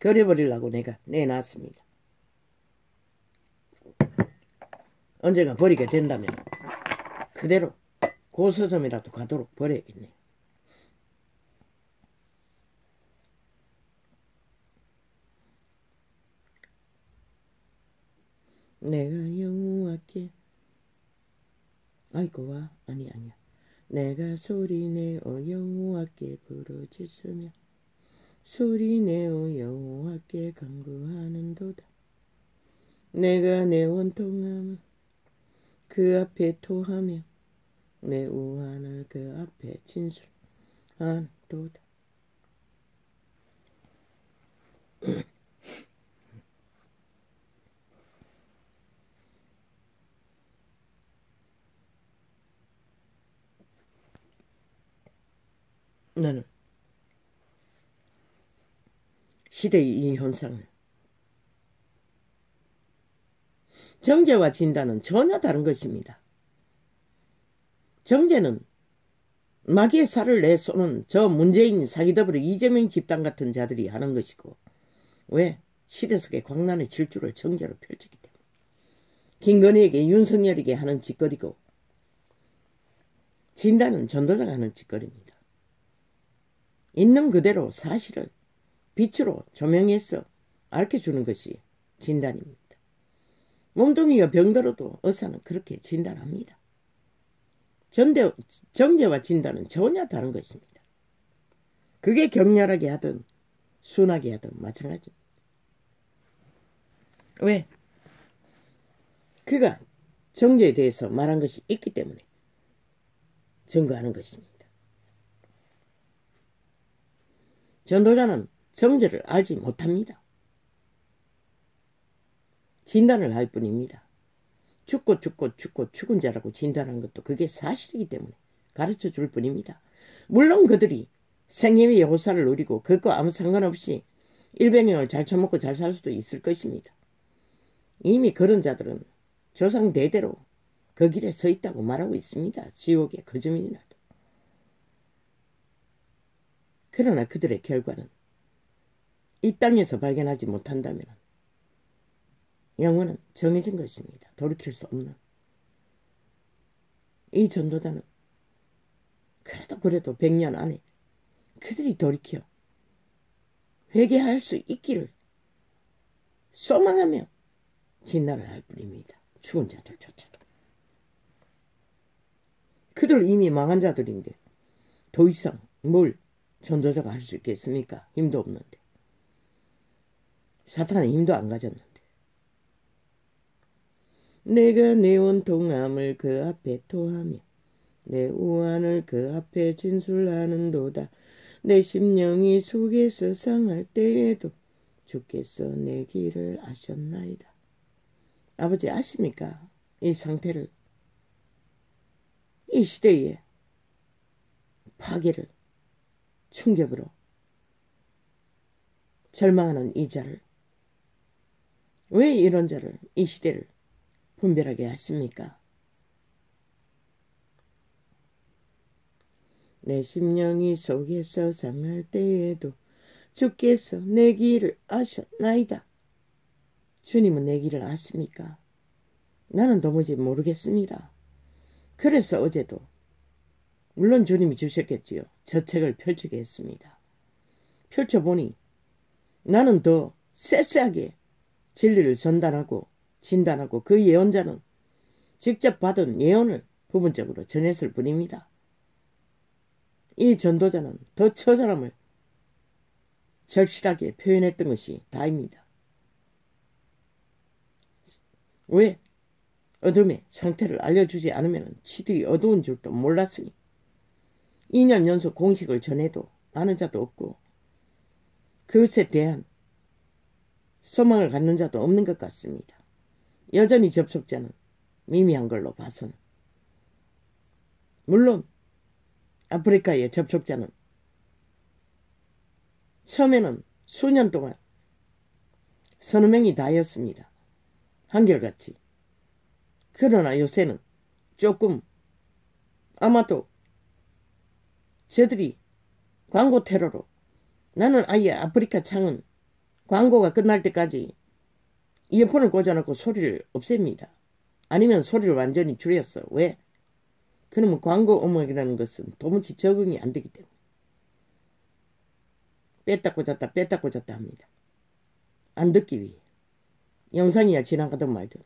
버려버리려고 내가 내놨습니다. 언젠가 버리게 된다면 그대로 고서점이라도 가도록 버려야겠네. 내가 여호와께 아이고 아니야. 내가 소리내어 여호와께 부르짖으며 소리내어 여호와께 간구하는도다. 내가 내 원통함을 그 앞에 토하며 내 우환을 그 앞에 진술한도다. 나는 시대의 이 현상을, 정죄와 진단은 전혀 다른 것입니다. 정죄는 마귀의 살을 내쏘는 저 문재인 사기더블의 이재명 집단 같은 자들이 하는 것이고, 왜? 시대 속의 광란의 질주를 정죄로 펼치기 때문에. 김건희에게 윤석열에게 하는 짓거리고, 진단은 전도자가 하는 짓거리입니다. 있는 그대로 사실을 빛으로 조명해서 알려주는 것이 진단입니다. 몸뚱이가 병들어도 의사는 그렇게 진단합니다. 정죄와 진단은 전혀 다른 것입니다. 그게 격렬하게 하든 순하게 하든 마찬가지입니다. 왜? 그가 정죄에 대해서 말한 것이 있기 때문에 증거하는 것입니다. 전도자는 정죄를 알지 못합니다. 진단을 할 뿐입니다. 죽고 죽은 자라고 진단한 것도 그게 사실이기 때문에 가르쳐 줄 뿐입니다. 물론 그들이 생애의 호사를 누리고 그것과 아무 상관없이 일병형을 잘 처먹고 잘 살 수도 있을 것입니다. 이미 그런 자들은 조상 대대로 그 길에 서 있다고 말하고 있습니다. 지옥의 거점이라도. 그러나 그들의 결과는 이 땅에서 발견하지 못한다면 영혼은 정해진 것입니다. 돌이킬 수 없는. 이 전도자는 그래도 100년 안에 그들이 돌이켜 회개할 수 있기를 소망하며 진단을 할 뿐입니다. 죽은 자들조차도. 그들 이미 망한 자들인데 더 이상 뭘 전도자가 할 수 있겠습니까? 힘도 없는데. 사탄은 힘도 안 가졌는데. 내가 내 온통함을 그 앞에 토하며 내 우환을 그 앞에 진술하는도다. 내 심령이 속에서 상할 때에도 주께서 내 길을 아셨나이다. 아버지 아십니까? 이 상태를. 이 시대에 파괴를 충격으로 절망하는 이 자를, 왜 이런 자를, 이 시대를 분별하게 하십니까? 내 심령이 속에서 상할 때에도 주께서 내 길을 아셨나이다. 주님은 내 길을 아십니까? 나는 도무지 모르겠습니다. 그래서 어제도 물론 주님이 주셨겠지요. 저 책을 펼치게 했습니다. 펼쳐보니 나는 더 세세하게 진리를 전달하고 진단하고 그 예언자는 직접 받은 예언을 부분적으로 전했을 뿐입니다. 이 전도자는 더 처절함을 절실하게 표현했던 것이 다입니다. 왜 어둠의 상태를 알려주지 않으면 치들이 어두운 줄도 몰랐으니 2년 연속 공식을 전해도 아는 자도 없고 그것에 대한 소망을 갖는 자도 없는 것 같습니다. 여전히 접속자는 미미한 걸로 봐서는. 물론 아프리카의 접속자는 처음에는 수년 동안 서너 명이 다였습니다. 한결같이. 그러나 요새는 조금 아마도 저들이 광고 테러로 나는 아예 아프리카 창은 광고가 끝날 때까지 이어폰을 꽂아놓고 소리를 없앱니다. 아니면 소리를 완전히 줄였어. 왜? 그러면 광고 음악이라는 것은 도무지 적응이 안 되기 때문에. 뺐다 꽂았다 뺐다 꽂았다 합니다. 안 듣기 위해. 영상이야 지나가든 말든.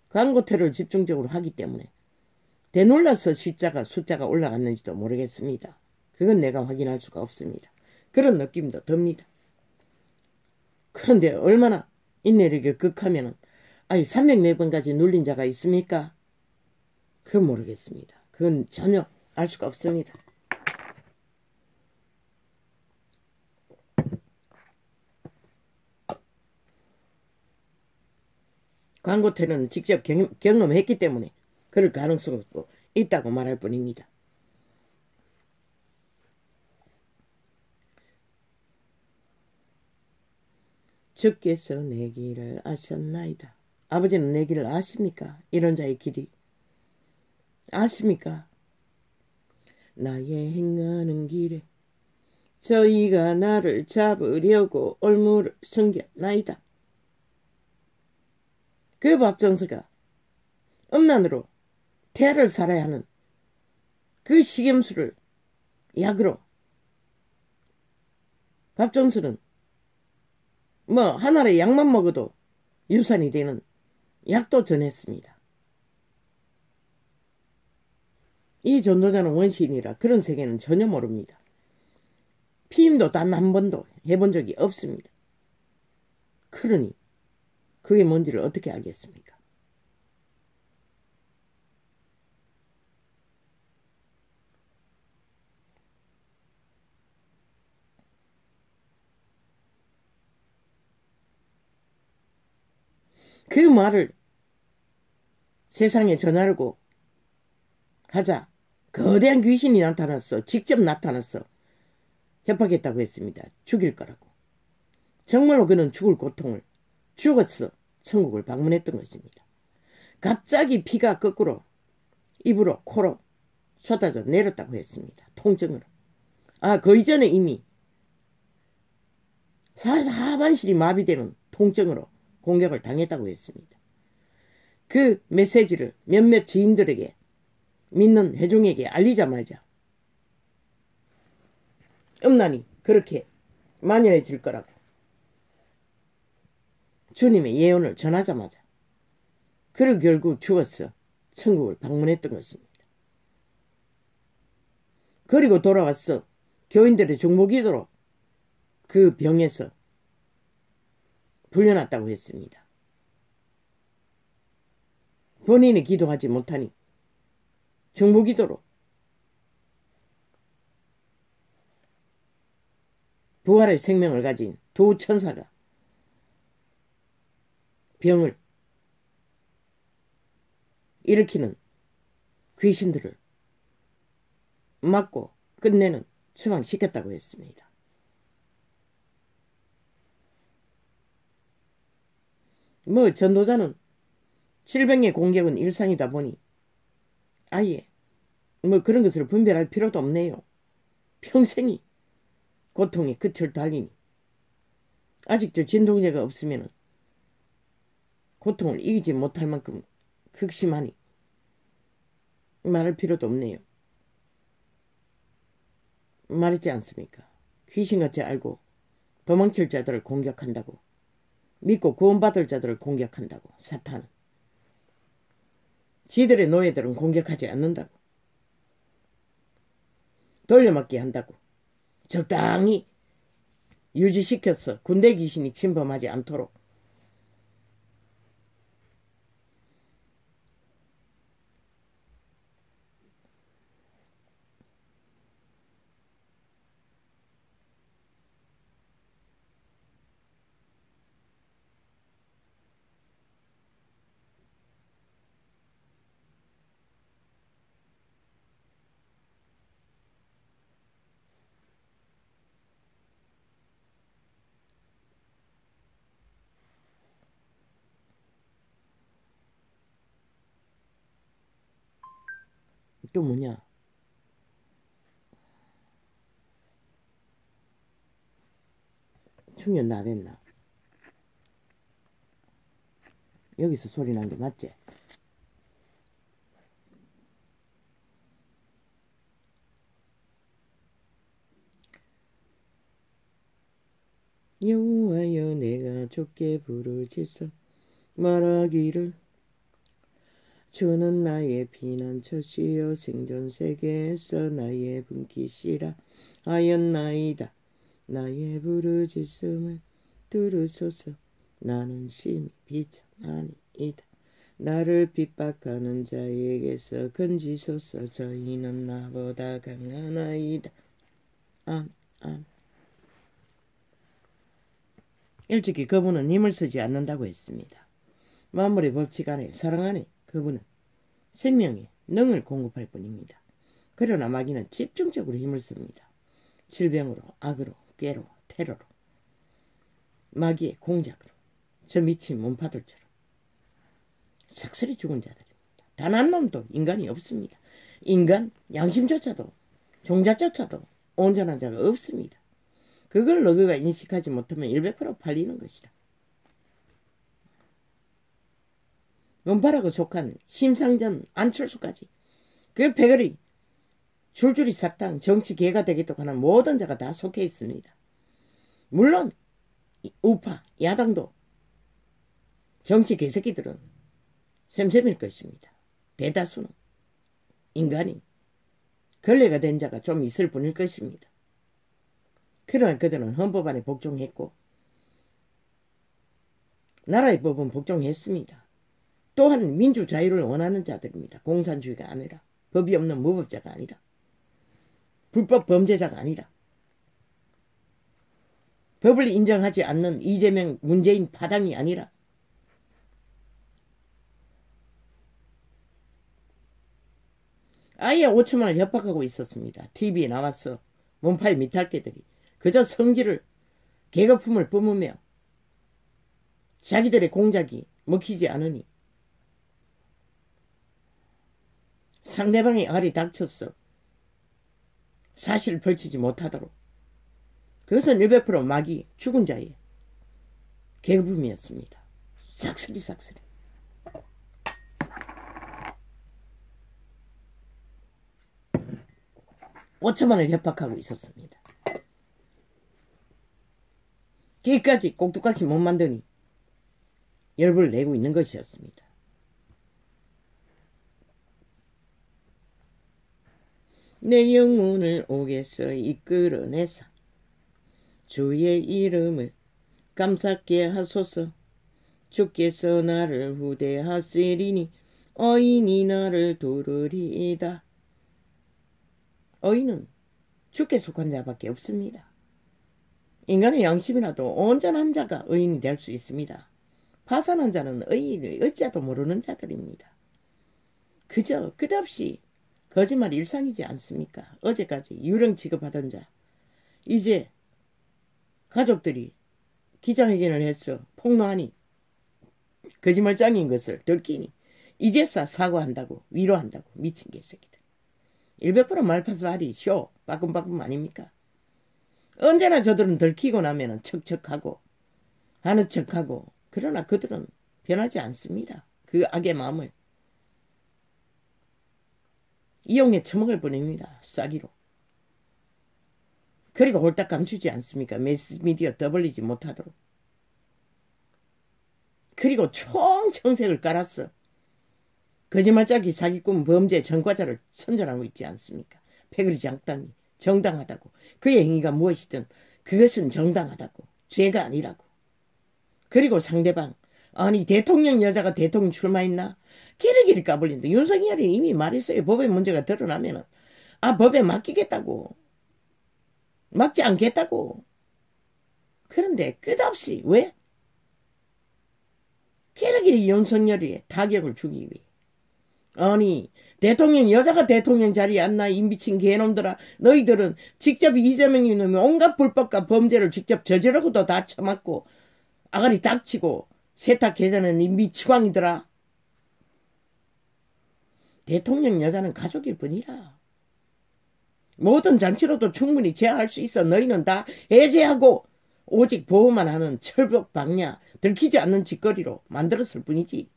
광고 테러를 집중적으로 하기 때문에 되놀라서 숫자가 올라갔는지도 모르겠습니다. 그건 내가 확인할 수가 없습니다. 그런 느낌도 듭니다. 그런데 얼마나 인내력이 극하면은 304번까지 눌린 자가 있습니까? 그건 모르겠습니다. 그건 전혀 알 수가 없습니다. 광고 테러는 직접 경험했기 때문에 그럴 가능성도 있다고 말할 뿐입니다. 주께서 내 길을 아셨나이다. 아버지는 내 길을 아십니까? 이런 자의 길이. 아십니까? 나의 행하는 길에 저희가 나를 잡으려고 올무를 숨겼나이다. 그 밥정서가 음란으로 태아를 살아야 하는 그 식염수를 약으로 밥정서는 하나의 약만 먹어도 유산이 되는 약도 전했습니다. 이 전도자는 원시인이라 그런 세계는 전혀 모릅니다. 피임도 단 한 번도 해본 적이 없습니다. 그러니 그게 뭔지를 어떻게 알겠습니까? 그 말을 세상에 전하려고 하자 거대한 귀신이 나타났어. 직접 나타났어. 협박했다고 했습니다. 죽일 거라고. 정말로 그는 죽을 고통을 죽었어. 천국을 방문했던 것입니다. 갑자기 피가 거꾸로 입으로 코로 쏟아져 내렸다고 했습니다. 통증으로. 그 이전에 이미 하반신이 마비되는 통증으로 공격을 당했다고 했습니다. 그 메시지를 몇몇 지인들에게 믿는 회중에게 알리자마자 음란이 그렇게 만연해질 거라고 주님의 예언을 전하자마자 그리고 결국 죽었어 천국을 방문했던 것입니다. 그리고 돌아왔어 교인들의 중보기도로 그 병에서 풀려났다고 했습니다. 본인이 기도하지 못하니 중보기도로 부활의 생명을 가진 두 천사가 병을 일으키는 귀신들을 막고 끝내는 추방시켰다고 했습니다. 뭐 전도자는 질병의 공격은 일상이다 보니 아예 뭐 그런 것을 분별할 필요도 없네요. 평생이 고통의 끝을 달리니 아직도 진통제가 없으면 고통을 이기지 못할 만큼 극심하니 말할 필요도 없네요. 말했지 않습니까? 귀신같이 알고 도망칠 자들을 공격한다고, 믿고 구원받을 자들을 공격한다고. 사탄은 지들의 노예들은 공격하지 않는다고, 돌려막기 한다고, 적당히 유지시켜서 군대 귀신이 침범하지 않도록 또 뭐냐? 충전 다 됐나? 여기서 소리 난 게 맞지? 여호와여 내가 좁게 부르짖어 말하기를 주는 나의 피난처시여 생존 세계에서 나의 분깃이라 하였나이다. 나의 부르짖음을 들으소서. 나는 심히 비천하니이다. 나를 핍박하는 자에게서 건지소서. 저희는 나보다 강하나이다. 일찍이 그분은 힘을 쓰지 않는다고 했습니다. 만물의 법칙 안에 사랑 안에 그분은 생명의 능을 공급할 뿐입니다. 그러나 마귀는 집중적으로 힘을 씁니다. 질병으로, 악으로, 꾀로, 테러로, 마귀의 공작으로, 저 미친 몸파들처럼 삭슬이 죽은 자들입니다. 단 한 놈도 인간이 없습니다. 인간 양심조차도 종자조차도 온전한 자가 없습니다. 그걸 너희가 인식하지 못하면 100% 팔리는 것이라. 은파라고 속한 심상전 안철수까지 그 패거리 줄줄이 사탕 정치 개가 되겠다고 하는 모든 자가 다 속해 있습니다. 물론 우파 야당도 정치 개새끼들은 셈셈일 것입니다. 대다수는 인간이 걸레가 된 자가 좀 있을 뿐일 것입니다. 그러나 그들은 헌법 안에 복종했고 나라의 법은 복종했습니다. 또한 민주자유를 원하는 자들입니다. 공산주의가 아니라, 법이 없는 무법자가 아니라, 불법 범죄자가 아니라, 법을 인정하지 않는 이재명 문재인 파당이 아니라, 아예 5천만을 협박하고 있었습니다. TV에 나왔어. 몸파의 미탈개들이 그저 성질을 계급품을 뿜으며 자기들의 공작이 먹히지 않으니 상대방의 알이 닥쳤어. 사실을 펼치지 못하도록. 그것은 100% 마귀 죽은 자의 계급품이었습니다. 싹쓸이. 5천만을 협박하고 있었습니다. 기까지 꼭두각시 못 만드니 열불을 내고 있는 것이었습니다. 내 영혼을 옥에서 이끌어내사 주의 이름을 감사케 하소서. 주께서 나를 후대하시리니 어인이 나를 도르리이다. 어인은 주께 속한 자밖에 없습니다. 인간의 양심이라도 온전한 자가 의인이 될 수 있습니다. 파산한 자는 의인을 어찌하도 모르는 자들입니다. 그저 끝없이 거짓말 일상이지 않습니까? 어제까지 유령 취급하던 자, 이제 가족들이 기자회견을 해서 폭로하니 거짓말장인 것을 들키니 이제서 사과한다고 위로한다고 미친 개새끼들. 100% 말파스발이 쇼 빠끔빠끔 아닙니까? 언제나 저들은 들키고 나면은 척척하고 하는 척하고, 그러나 그들은 변하지 않습니다. 그 악의 마음을 이용해 처먹을 뿐입니다. 싸기로. 그리고 홀딱 감추지 않습니까? 매스미디어 떠벌리지 못하도록. 그리고 총청색을 깔았어. 거짓말짜기 사기꾼 범죄 전과자를 선전하고 있지 않습니까? 패거리 장당이 정당하다고. 그의 행위가 무엇이든 그것은 정당하다고. 죄가 아니라고. 그리고 상대방, 아니 대통령 여자가 대통령 출마했나? 기르기를 까불린다. 윤석열이 이미 말했어요. 법에 문제가 드러나면은 법에 맡기겠다고. 막지 않겠다고. 그런데 끝없이 왜? 기르기를 윤석열이 타격을 주기 위해. 아니 대통령 여자가 대통령 자리에 앉나? 이 미친 개놈들아. 너희들은 직접 이재명이 놈이 온갖 불법과 범죄를 직접 저지르고도 다 처맞고 아가리 닥치고 세탁해자는 이 미치광이더라. 대통령 여자는 가족일 뿐이라. 모든 장치로도 충분히 제어할 수 있어. 너희는 다 해제하고 오직 보호만 하는 철벽 방야, 들키지 않는 짓거리로 만들었을 뿐이지.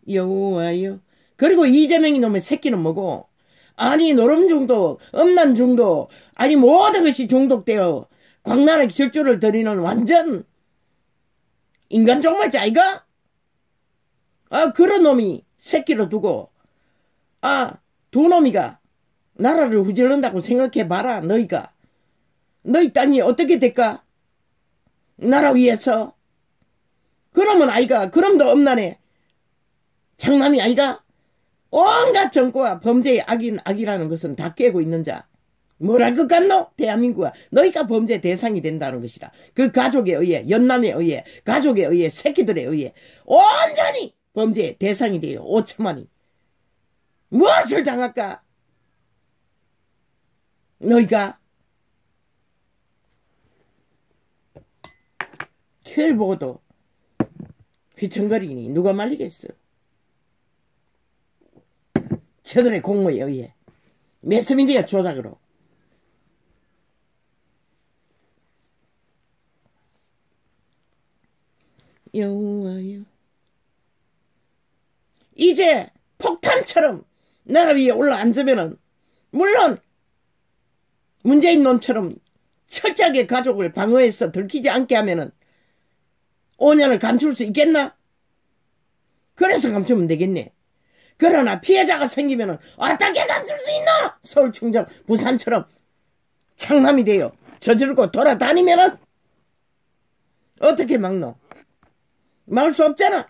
여호와여. 그리고 이재명이 놈의 새끼는 뭐고? 아니 노름 중독, 음란 중독, 아니 모든 것이 중독되어 광란의 실주를 들이는 완전 인간 종말자 아이가? 그런 놈이 새끼로 두고 두 놈이가 나라를 후질른다고 생각해봐라. 너희가 너희 땅이 어떻게 될까? 나라 위해서. 그러면 아이가 그럼도 엄나네. 장남이 아이가? 온갖 정과와 범죄의 악이라는 것은 다 깨고 있는 자. 뭘 할 것 같노? 대한민국아. 너희가 범죄 대상이 된다는 것이라. 그 가족에 의해, 연남에 의해, 가족에 의해, 새끼들에 의해 온전히 범죄 대상이 돼요. 5천만이. 무엇을 당할까? 너희가 혈 보고도 휘청거리니 누가 말리겠어? 저들의 공모에 의해 매스미디어 조작으로. 여호와여. 이제 폭탄처럼 나라 위에 올라앉으면은 물론 문재인 놈처럼 철저하게 가족을 방어해서 들키지 않게 하면은 5년을 감출 수 있겠나? 그래서 감추면 되겠네. 그러나 피해자가 생기면은 어떻게 감출 수 있나? 서울, 충청, 부산처럼 창남이 되어 저지르고 돌아다니면은 어떻게 막노? 막을 수 없잖아.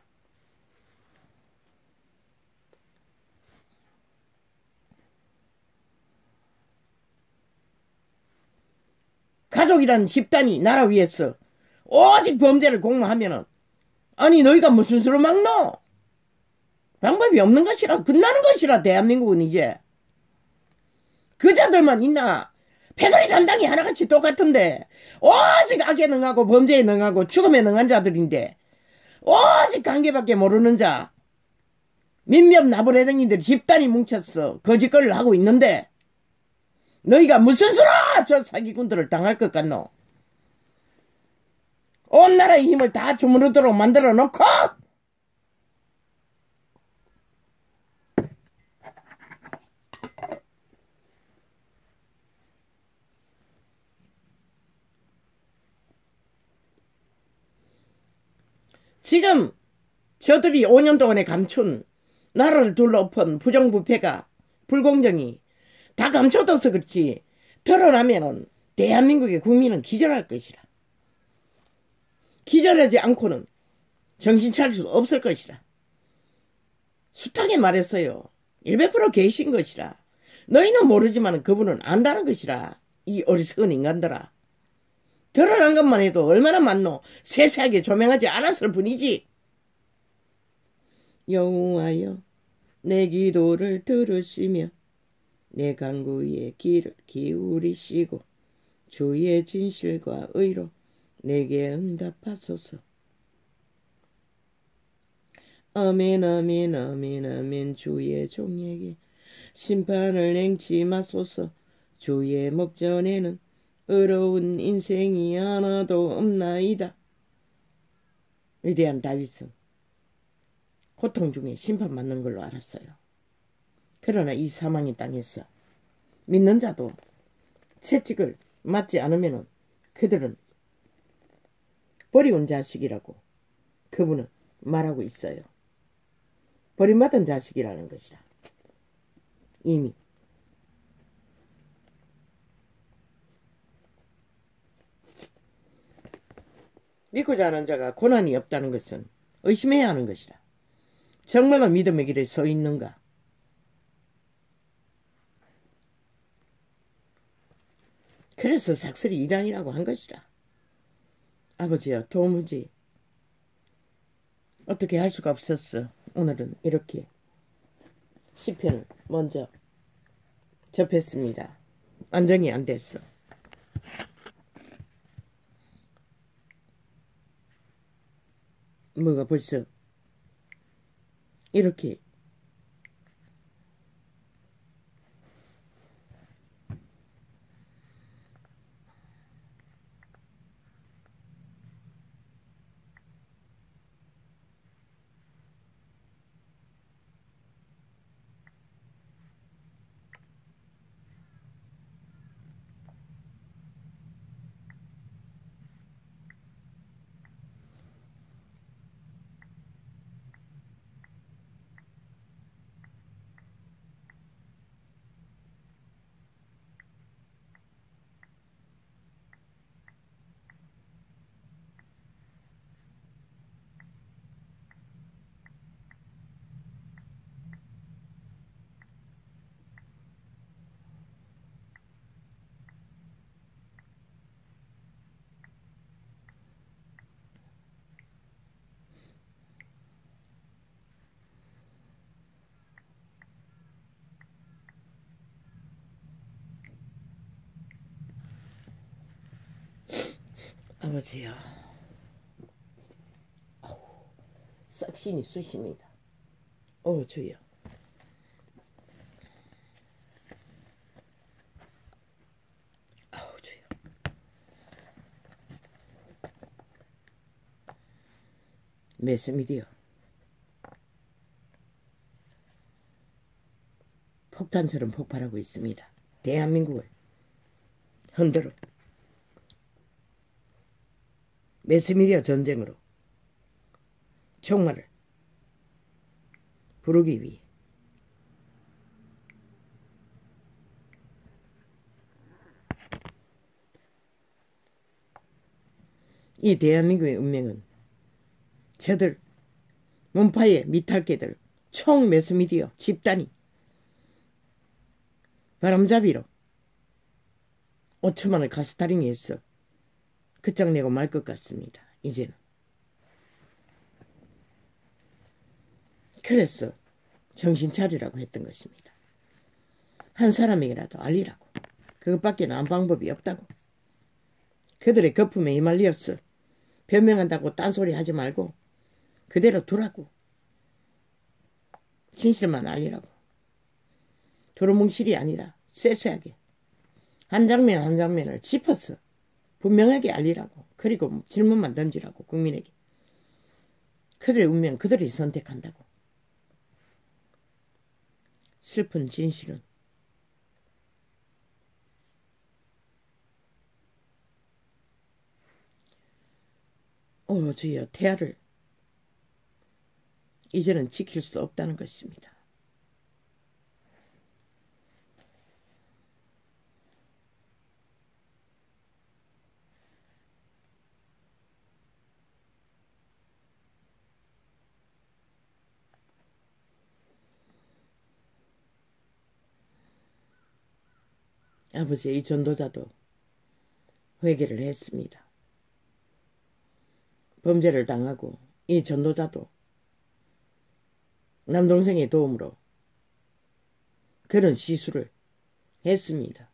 가족이란 집단이 나라 위해서 오직 범죄를 공모하면은 아니 너희가 무슨 수로 막노? 방법이 없는 것이라. 끝나는 것이라. 대한민국은 이제 그자들만 있나? 패거리 잔당이 하나같이 똑같은데 오직 악에 능하고 범죄에 능하고 죽음에 능한 자들인데 오직 관계밖에 모르는 자 민첩 나부레랭이들 집단이 뭉쳤어 거짓거리를 하고 있는데 너희가 무슨 수로 저 사기꾼들을 당할 것 같노? 온 나라의 힘을 다 주무르도록 만들어 놓고 지금 저들이 5년 동안에 감춘 나라를 둘러엎은 부정부패가 불공정이 다 감춰둬서 그렇지 드러나면은 대한민국의 국민은 기절할 것이라. 기절하지 않고는 정신 차릴 수 없을 것이라. 숱하게 말했어요. 100% 계신 것이라. 너희는 모르지만 그분은 안다는 것이라. 이 어리석은 인간들아. 드러난 것만 해도 얼마나 많노. 세세하게 조명하지 않았을 뿐이지. 여호와여 내 기도를 들으시며 내 간구에 귀를 기울이시고 주의 진실과 의로 내게 응답하소서. 아멘 아멘 아멘 아멘. 주의 종에게 심판을 행치 마소서. 주의 목전에는 의로운 인생이 하나도 없나이다. 위대한 다윗은 고통 중에 심판받는 걸로 알았어요. 그러나 이 사망의 땅에서 믿는 자도 채찍을 맞지 않으면 그들은 버리운 자식이라고 그분은 말하고 있어요. 버림받은 자식이라는 것이라. 이미 믿고자 하는 자가 고난이 없다는 것은 의심해야 하는 것이라. 정말로 믿음의 길에 서 있는가? 그래서 삭슬이 이단이라고 한 것이라. 아버지여 도무지 어떻게 할 수가 없었어. 오늘은 이렇게 시편을 먼저 접했습니다. 안정이 안 됐어. 뭐가 벌써 이렇게 아버지요. 싹신이 쑤십니다. 주여. 주여. 메스미디어 폭탄처럼 폭발하고 있습니다. 대한민국을 흔들어 매스미디어 전쟁으로 총알을 부르기 위해 이 대한민국의 운명은 저들 문파의 미탈개들 총 매스미디어 집단이 바람잡이로 5천만을 가스타링해서 끝장내고 말 것 같습니다. 이제는. 그래서 정신 차리라고 했던 것입니다. 한 사람에게라도 알리라고. 그것밖에는 안 방법이 없다고. 그들의 거품에 휘말리었어. 변명한다고 딴소리 하지 말고 그대로 두라고. 진실만 알리라고. 두루뭉실이 아니라 세세하게 한 장면 한 장면을 짚어서 분명하게 알리라고. 그리고 질문만 던지라고. 국민에게. 그들의 운명 그들이 선택한다고. 슬픈 진실은 주여 태아를 이제는 지킬 수 없다는 것입니다. 아버지의 이 전도자도 회개를 했습니다. 범죄를 당하고 이 전도자도 남동생의 도움으로 그런 시술을 했습니다.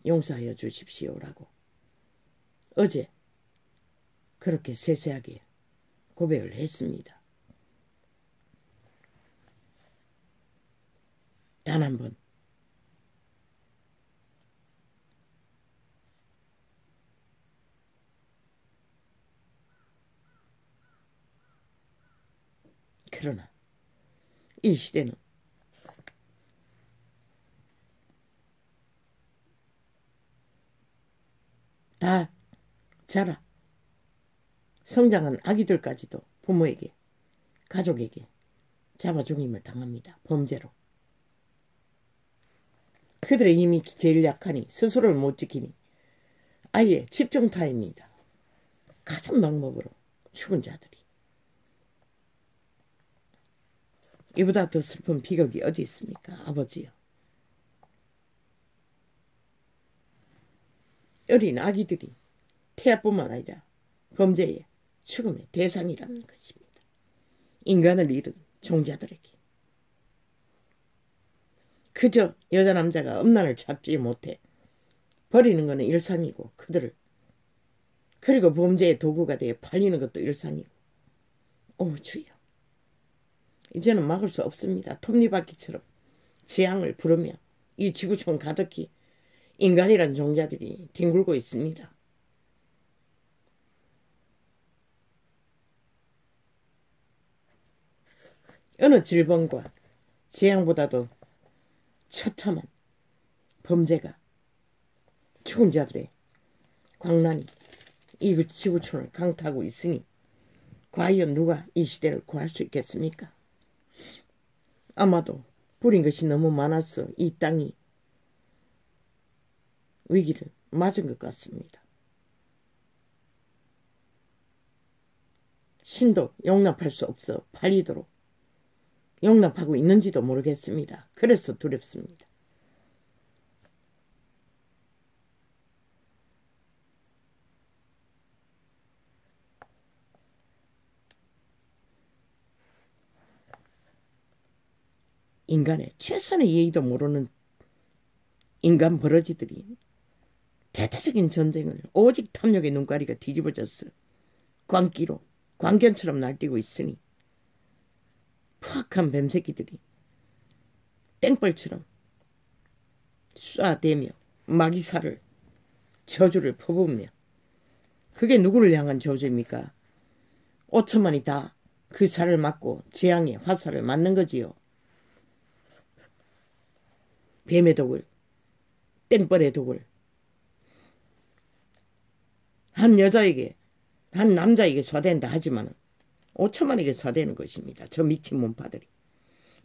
용서하여 주십시오라고 어제 그렇게 세세하게 고백을 했습니다. 단 한 번 그러나 이 시대는 다 자라 성장한 아기들까지도 부모에게 가족에게 잡아죽임을 당합니다. 범죄로. 그들의 힘이 제일 약하니 스스로를 못 지키니 아예 집중타입니다. 가진 방법으로 죽은 자들이. 이보다 더 슬픈 비극이 어디 있습니까? 아버지요. 어린 아기들이 태아뿐만 아니라 범죄의 죽음의 대상이라는 것입니다. 인간을 잃은 종자들에게. 그저 여자 남자가 음란을 찾지 못해 버리는 것은 일상이고 그들을 그리고 범죄의 도구가 되어 팔리는 것도 일상이고. 오 주여. 이제는 막을 수 없습니다. 톱니바퀴처럼 재앙을 부르며 이 지구촌 가득히 인간이란 종자들이 뒹굴고 있습니다. 어느 질병과 재앙보다도 처참한 범죄가 죽은 자들의 광란이 이 지구촌을 강타하고 있으니 과연 누가 이 시대를 구할 수 있겠습니까? 아마도 부린 것이 너무 많아서 이 땅이 위기를 맞은 것 같습니다. 신도 용납할 수 없어 팔리도록 용납하고 있는지도 모르겠습니다. 그래서 두렵습니다. 인간의 최선의 예의도 모르는 인간 버러지들이 대대적인 전쟁을 오직 탐욕의 눈가리가 뒤집어졌어 광기로 광견처럼 날뛰고 있으니 푸악한 뱀새끼들이 땡벌처럼 쏴대며 마귀살을 저주를 퍼부으며 그게 누구를 향한 저주입니까? 5천만이 다 그 살을 맞고 재앙의 화살을 맞는 거지요. 뱀의 독을 땡벌의 독을 한 여자에게 한 남자에게 쏴댄다 하지만 5천만에게 쏴대는 것입니다. 저 미친 몸파들이.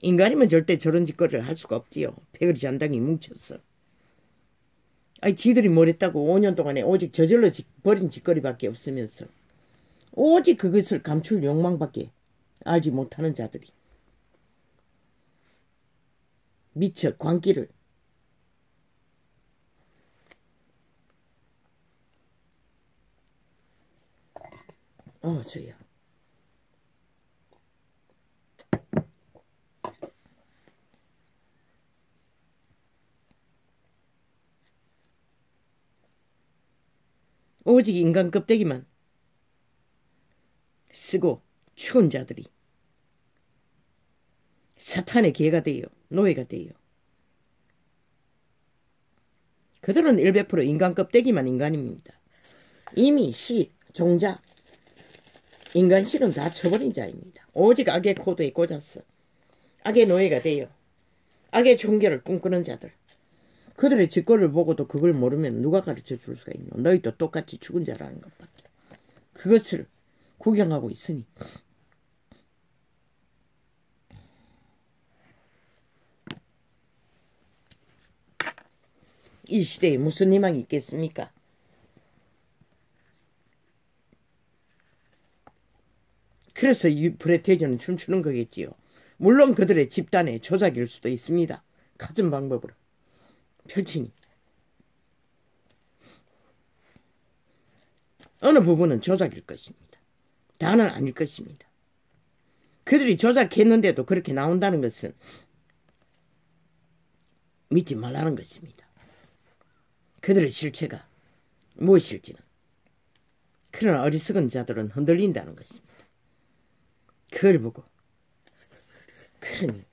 인간이면 절대 저런 짓거리를 할 수가 없지요. 패거리 잔당이 뭉쳤어. 아니 지들이 뭘 했다고 5년 동안에 오직 저질러 버린 짓거리밖에 없으면서 오직 그것을 감출 욕망밖에 알지 못하는 자들이 미쳐 광기를 주여. 오직 인간 껍데기만 쓰고 추운 자들이 사탄의 개가 되어 노예가 되어 그들은 100% 인간 껍데기만 인간입니다. 이미 씨, 종자, 인간 씨는 다 쳐버린 자입니다. 오직 악의 코드에 꽂았어. 악의 노예가 되어 악의 종교를 꿈꾸는 자들. 그들의 짓거리를 보고도 그걸 모르면 누가 가르쳐 줄 수가 있노. 너희도 똑같이 죽은 자라는 것밖에. 그것을 구경하고 있으니 이 시대에 무슨 희망이 있겠습니까? 그래서 브레테이저는 춤추는 거겠지요. 물론 그들의 집단의 조작일 수도 있습니다. 갖은 방법으로 펼치니 어느 부분은 조작일 것입니다. 다는 아닐 것입니다. 그들이 조작했는데도 그렇게 나온다는 것은 믿지 말라는 것입니다. 그들의 실체가 무엇일지는 그런 어리석은 자들은 흔들린다는 것입니다. 그걸 보고 그러니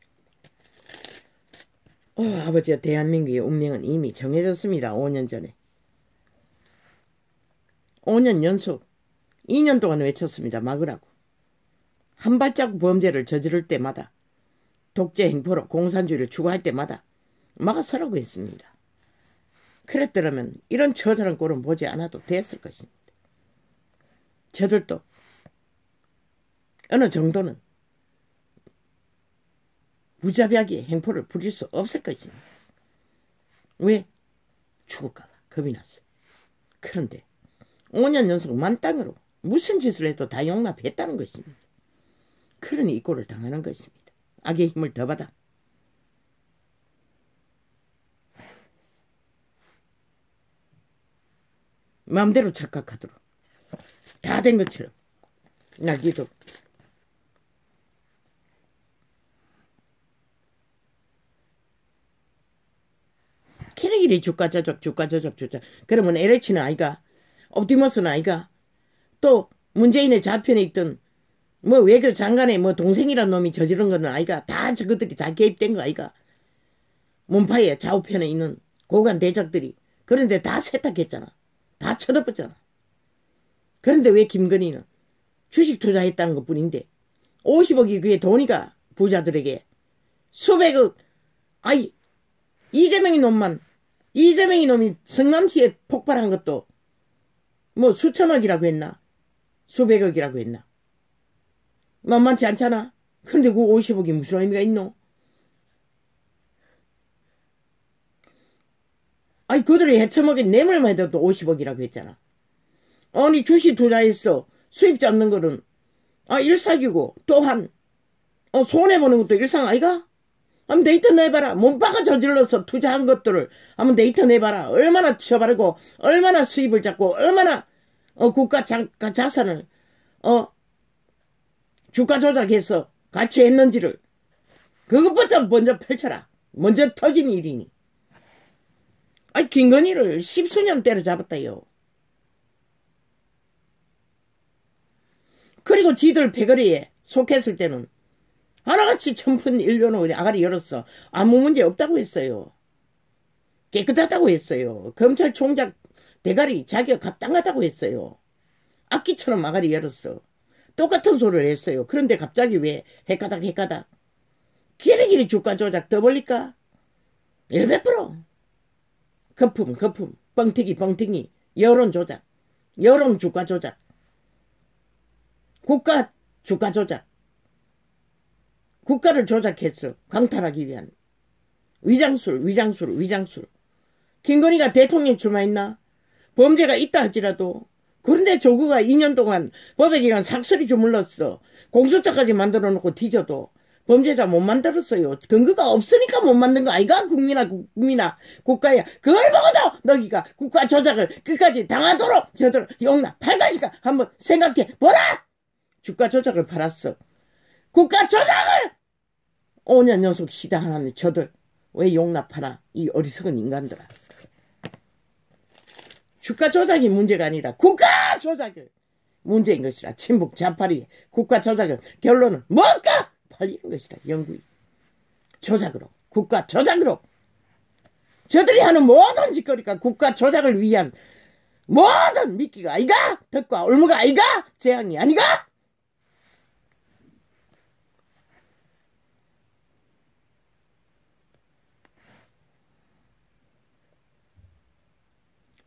아버지와 대한민국의 운명은 이미 정해졌습니다. 5년 전에. 5년 연속 2년 동안 외쳤습니다. 막으라고. 한 발자국 범죄를 저지를 때마다 독재 행포로 공산주의를 추구할 때마다 막아서라고 했습니다. 그랬더라면 이런 처절한 꼴은 보지 않아도 됐을 것입니다. 저들도 어느 정도는 무자비하게 행포를 부릴 수 없을 것입니다. 왜? 죽을까 봐 겁이 났어요. 그런데 5년 연속 만땅으로 무슨 짓을 해도 다 용납했다는 것입니다. 그러니 이 꼴을 당하는 것입니다. 악의 힘을 더 받아. 마음대로 착각하도록 다 된 것처럼 날기도 캐릭이 주가 저적 그러면 LH는 아이가 옵티머스는 아이가 또 문재인의 좌편에 있던 뭐 외교 장관의 뭐 동생이란 놈이 저지른 거는 아이가 다 저것들이 다 개입된 거 아이가 문파의 좌우편에 있는 고관 대적들이 그런데 다 세탁했잖아. 다 쳐덮었잖아. 그런데 왜 김건희는 주식 투자했다는 것 뿐인데 50억이 그게 돈이가 부자들에게 수백억 아이 이재명이 놈이 성남시에 폭발한 것도 뭐 수천억이라고 했나 수백억이라고 했나 만만치 않잖아. 그런데 그 50억이 무슨 의미가 있노? 아니 그들이 해쳐먹인 뇌물만 해도 50억이라고 했잖아. 아니 주식 투자했어. 수입 잡는 거는 일사기고 또한 손해보는 것도 일상 아이가? 한번 데이터 내봐라. 몸빠가 저질러서 투자한 것들을 한번 데이터 내봐라. 얼마나 쳐바르고 얼마나 수입을 잡고 얼마나 국가 자산을 주가 조작해서 가치했는지를 그것부터 먼저 펼쳐라. 먼저 터진 일이니. 김건희를 10수년 때려잡았다요. 그리고 지들 패거리에 속했을 때는 하나같이 천푼일변으로 아가리 열었어. 아무 문제 없다고 했어요. 깨끗하다고 했어요. 검찰총장 대가리 자기가 갑당하다고 했어요. 악기처럼 아가리 열었어. 똑같은 소리를 했어요. 그런데 갑자기 왜 헷가닥 기리기리 주가 조작 더 벌릴까? 100% 거품 뻥튀기 여론 조작 여론 주가 조작 국가 주가 조작 국가를 조작해서 강탈하기 위한 위장술 김건희가 대통령 출마했나? 범죄가 있다 할지라도 그런데 조국가 2년 동안 법의기관 삭소리 주물렀어. 공수처까지 만들어 놓고 뒤져도 범죄자 못 만들었어요. 근거가 없으니까 못 만든 거 아이가? 국민아 국가야. 그걸 보고도 너희가 국가 조작을 끝까지 당하도록 저들 용납할 것인가 한번 생각해 보라. 주가 조작을 팔았어. 국가 조작을 5년 연속 시다하는 저들 왜 용납하나? 이 어리석은 인간들아. 주가 조작이 문제가 아니라 국가 조작을 문제인 것이라. 친북 자파리 국가 조작은 결론은 뭘까? 팔리는 것이라. 영구히 조작으로 국가 조작으로 저들이 하는 모든 짓거리가 국가 조작을 위한 모든 미끼가 아이가? 덕과 올무가 아이가? 재앙이 아니가?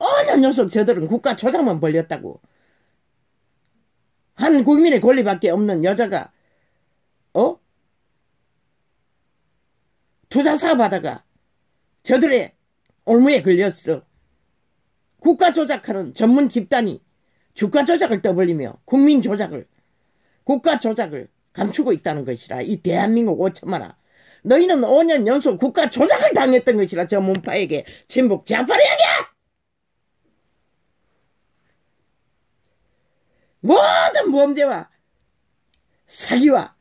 어느 녀석 저들은 국가 조작만 벌렸다고. 한 국민의 권리밖에 없는 여자가 투자 사업하다가 저들의 올무에 걸렸어. 국가 조작하는 전문 집단이 주가 조작을 떠벌리며 국민 조작을 국가 조작을 감추고 있다는 것이라. 이 대한민국 5천만아 너희는 5년 연속 국가 조작을 당했던 것이라. 전문파에게 친북 좌파력이야. 모든 범죄와 사기와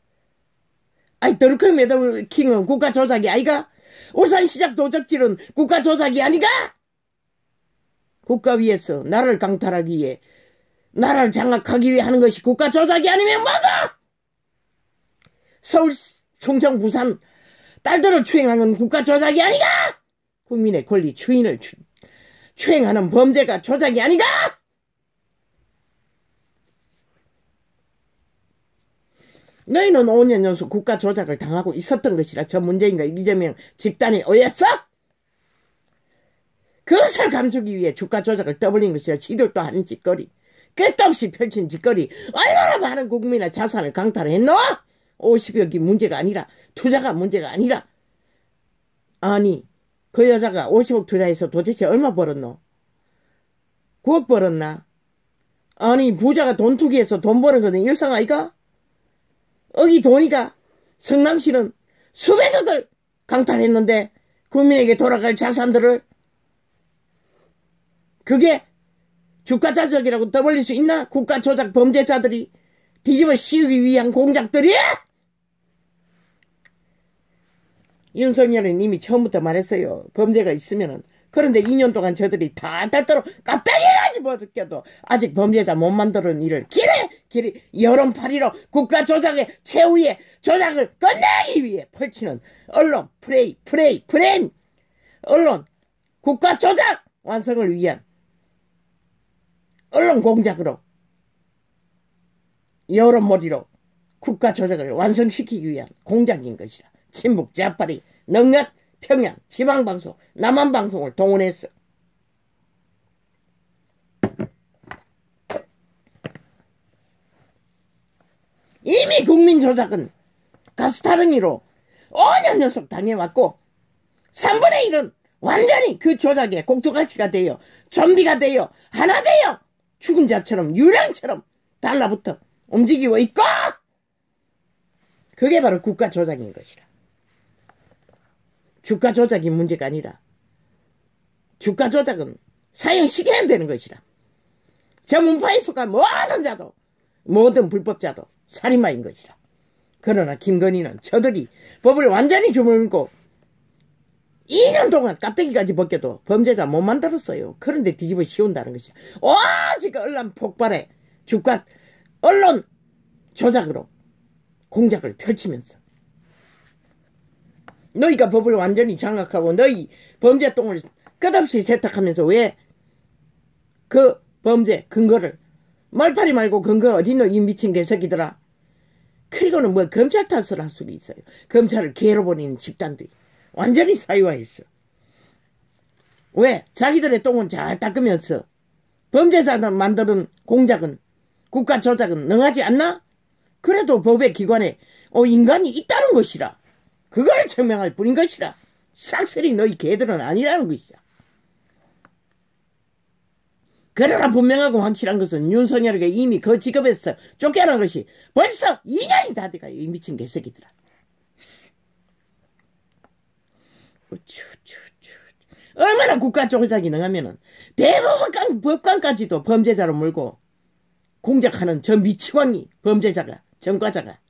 더루크 매더킹은 국가 조작이 아이가? 울산시작 도적질은 국가 조작이 아니가? 국가 위에서 나라를 강탈하기 위해, 나라를 장악하기 위해 하는 것이 국가 조작이 아니면 뭐가? 서울, 충청, 부산 딸들을 추행하는 국가 조작이 아니가? 국민의 권리 추인을 추행하는 범죄가 조작이 아니가? 너희는 5년 연속 국가 조작을 당하고 있었던 것이라. 저 문재인과 이재명 집단의 의했어? 그것을 감추기 위해 주가 조작을 떠벌린 것이라. 지들도 하는 짓거리, 끝도 없이 펼친 짓거리, 얼마나 많은 국민의 자산을 강탈했노? 50억이 문제가 아니라, 투자가 문제가 아니라. 아니, 그 여자가 50억 투자해서 도대체 얼마 벌었노? 9억 벌었나? 아니, 부자가 돈 투기해서 돈 버는 거는 일상 아이가? 억이 돈이가? 성남시는 수백억을 강탈했는데 국민에게 돌아갈 자산들을, 그게 주가 조작이라고 떠벌릴 수 있나? 국가 조작 범죄자들이 뒤집어 씌우기 위한 공작들이야? 윤석열은 이미 처음부터 말했어요. 범죄가 있으면은. 그런데 2년 동안 저들이 다 따따로 깝다기까지 버텨도 아직 범죄자 못 만드는 일을 길이 여론파리로 국가 조작의 최후의 조작을 끝내기 위해 펼치는 언론 프레임 언론 국가 조작 완성을 위한 언론 공작으로, 여론몰이로 국가 조작을 완성시키기 위한 공작인 것이라. 친북 좌파리 능력 평양 지방방송 남한방송을 동원했어. 이미 국민조작은 가스타르기로 5년 연속 당해왔고 3분의 1은 완전히 그 조작에 꼭두각시가 되어 좀비가 되어 하나 되어 죽은 자처럼 유령처럼 달라붙어 움직이고 있고, 그게 바로 국가 조작인 것이라. 주가 조작이 문제가 아니라 주가 조작은 사형시켜야 되는 것이라. 전문파에 속한 모든 자도, 모든 불법자도 살인마인 것이라. 그러나 김건희는 저들이 법을 완전히 주물고 2년 동안 깝대기까지 벗겨도 범죄자 못 만들었어요. 그런데 뒤집어 씌운다는 것이야. 오직 언론 폭발에 주가 언론 조작으로 공작을 펼치면서 너희가 법을 완전히 장악하고 너희 범죄똥을 끝없이 세탁하면서 왜 그 범죄 근거를, 말파리 말고 근거 어디노 이 미친 개새끼들아. 그리고는 뭐 검찰 탓을 할 수도 있어요. 검찰을 개로 버리는 집단들이 완전히 사유화했어. 왜? 자기들의 똥은 잘 닦으면서 범죄자들 만드는 공작은, 국가 조작은 능하지 않나? 그래도 법의 기관에 인간이 있다는 것이라. 그걸 증명할 뿐인 것이라. 싹쓸이 너희 개들은 아니라는 것이야. 그러나 분명하고 확실한 것은 윤석열에게 이미 그 직업에서 쫓겨난 것이 벌써 2년이 다 돼가요. 이 미친 개새끼들아. 얼마나 국가 조작이 능하면은 대법원 법관까지도 범죄자로 몰고 공작하는 저 미치광이 범죄자가, 전과자가.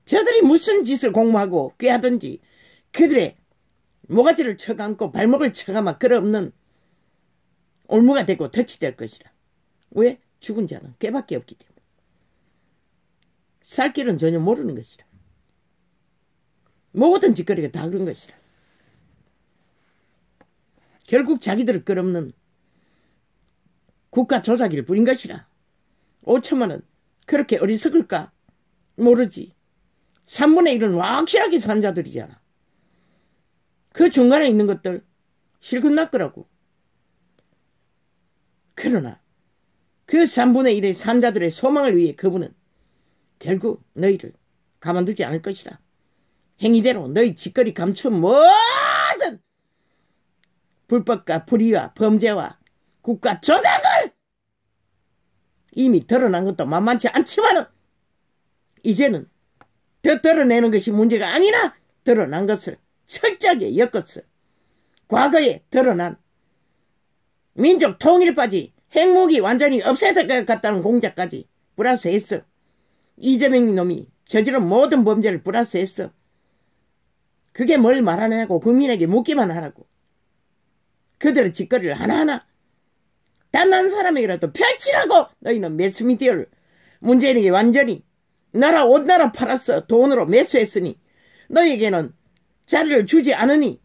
저들이 무슨 짓을 공모하고 꾀하든지 그들의 모가지를 쳐감고 발목을 쳐감아 끌어없는 올무가 되고 덫이 될 것이라. 왜? 죽은 자는 꾀밖에 없기 때문에. 살 길은 전혀 모르는 것이라. 모든 짓거리가 다 그런 것이라. 결국 자기들을 끌어없는 국가 조작일 뿐인 것이라. 5천만 원 그렇게 어리석을까? 모르지. 3분의 1은 확실하게 산 자들이잖아. 그 중간에 있는 것들 실컷 낚으라고. 그러나 그 3분의 1의 산 자들의 소망을 위해 그분은 결국 너희를 가만두지 않을 것이라. 행위대로 너희 짓거리 감춘 모든 불법과 불의와 범죄와 국가 조작을 이미 드러난 것도 만만치 않지만은 이제는 더 드러내는 것이 문제가 아니라 드러난 것을 철저하게 엮었어. 과거에 드러난 민족 통일까지 핵무기 완전히 없애야 될 것 같다는 공작까지 플러스했어. 이재명 놈이 저지른 모든 범죄를 플러스했어. 그게 뭘 말하느냐고 국민에게 묻기만 하라고. 그들의 짓거리를 하나하나 단 한 사람에게라도 펼치라고. 너희는 매스미디어를 문재인에게 완전히 나라 온 나라 팔았어. 돈으로 매수했으니 너희에게는 자리를 주지 않으니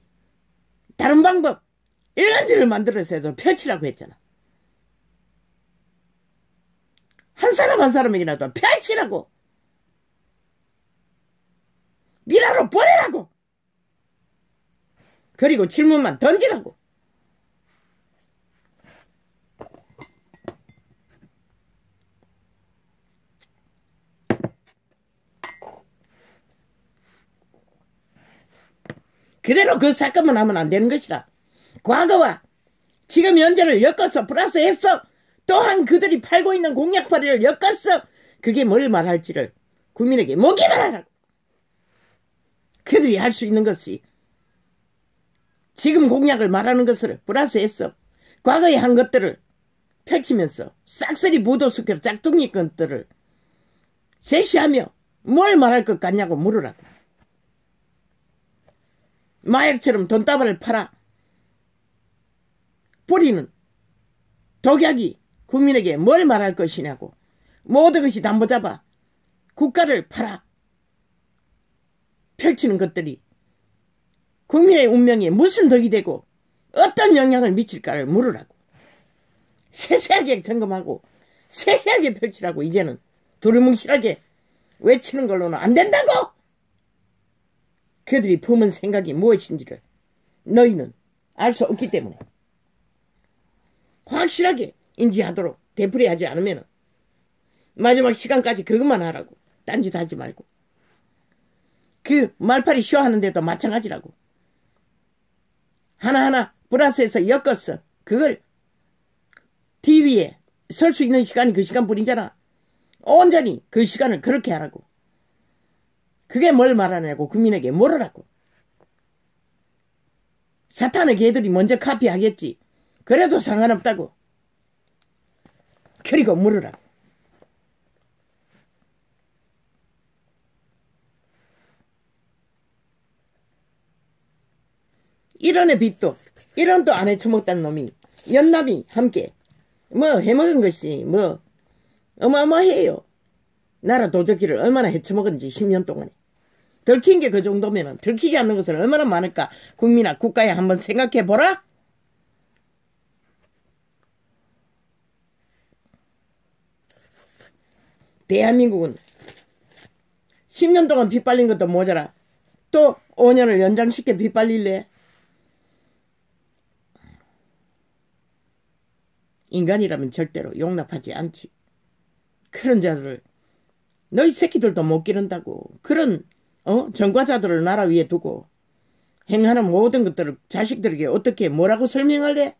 다른 방법 일간지를 만들어서도 펼치라고 했잖아. 한 사람 한 사람에게라도 펼치라고. 미라로 보내라고. 그리고 질문만 던지라고. 그대로 그 사건만 하면 안 되는 것이라. 과거와 지금 현재를 엮어서 플러스했어. 또한 그들이 팔고 있는 공약파리를 엮었어. 그게 뭘 말할지를 국민에게 묻기만 하라고. 그들이 할 수 있는 것이 지금 공약을 말하는 것을 플러스했어. 과거에 한 것들을 펼치면서 싹쓸이 부도숙해서 짝퉁이 것들을 제시하며 뭘 말할 것 같냐고 물으라고. 마약처럼 돈다발을 팔아 뿌리는 독약이 국민에게 뭘 말할 것이냐고. 모든 것이 담보 잡아 국가를 팔아 펼치는 것들이 국민의 운명에 무슨 덕이 되고 어떤 영향을 미칠까를 물으라고. 세세하게 점검하고 세세하게 펼치라고. 이제는 두루뭉실하게 외치는 걸로는 안 된다고. 그들이 품은 생각이 무엇인지를 너희는 알 수 없기 때문에 확실하게 인지하도록 되풀이하지 않으면 마지막 시간까지 그것만 하라고. 딴짓 하지 말고. 그 말팔이 쇼하는데도 마찬가지라고. 하나하나 플러스해서 엮었어. 그걸 TV에 설 수 있는 시간이 그 시간뿐이잖아. 온전히 그 시간을 그렇게 하라고. 그게 뭘 말하냐고 국민에게 물으라고. 사탄의 개들이 먼저 카피하겠지. 그래도 상관없다고. 그리고 물으라고. 이런의 빚도 1원도 안 해쳐먹다는 놈이 연남이 함께 뭐 해먹은 것이 뭐 어마어마해요. 나라 도적기를 얼마나 해쳐먹었는지 10년 동안에. 들킨 게 그 정도면은 들키지 않는 것은 얼마나 많을까. 국민아 국가에 한번 생각해보라. 대한민국은 10년 동안 빗발린 것도 모자라 또 5년을 연장시켜 빗발릴래. 인간이라면 절대로 용납하지 않지. 그런 자들을 너희 새끼들도 못 기른다고. 그런 전과자들을 나라 위에 두고 행하는 모든 것들을 자식들에게 어떻게 뭐라고 설명할래?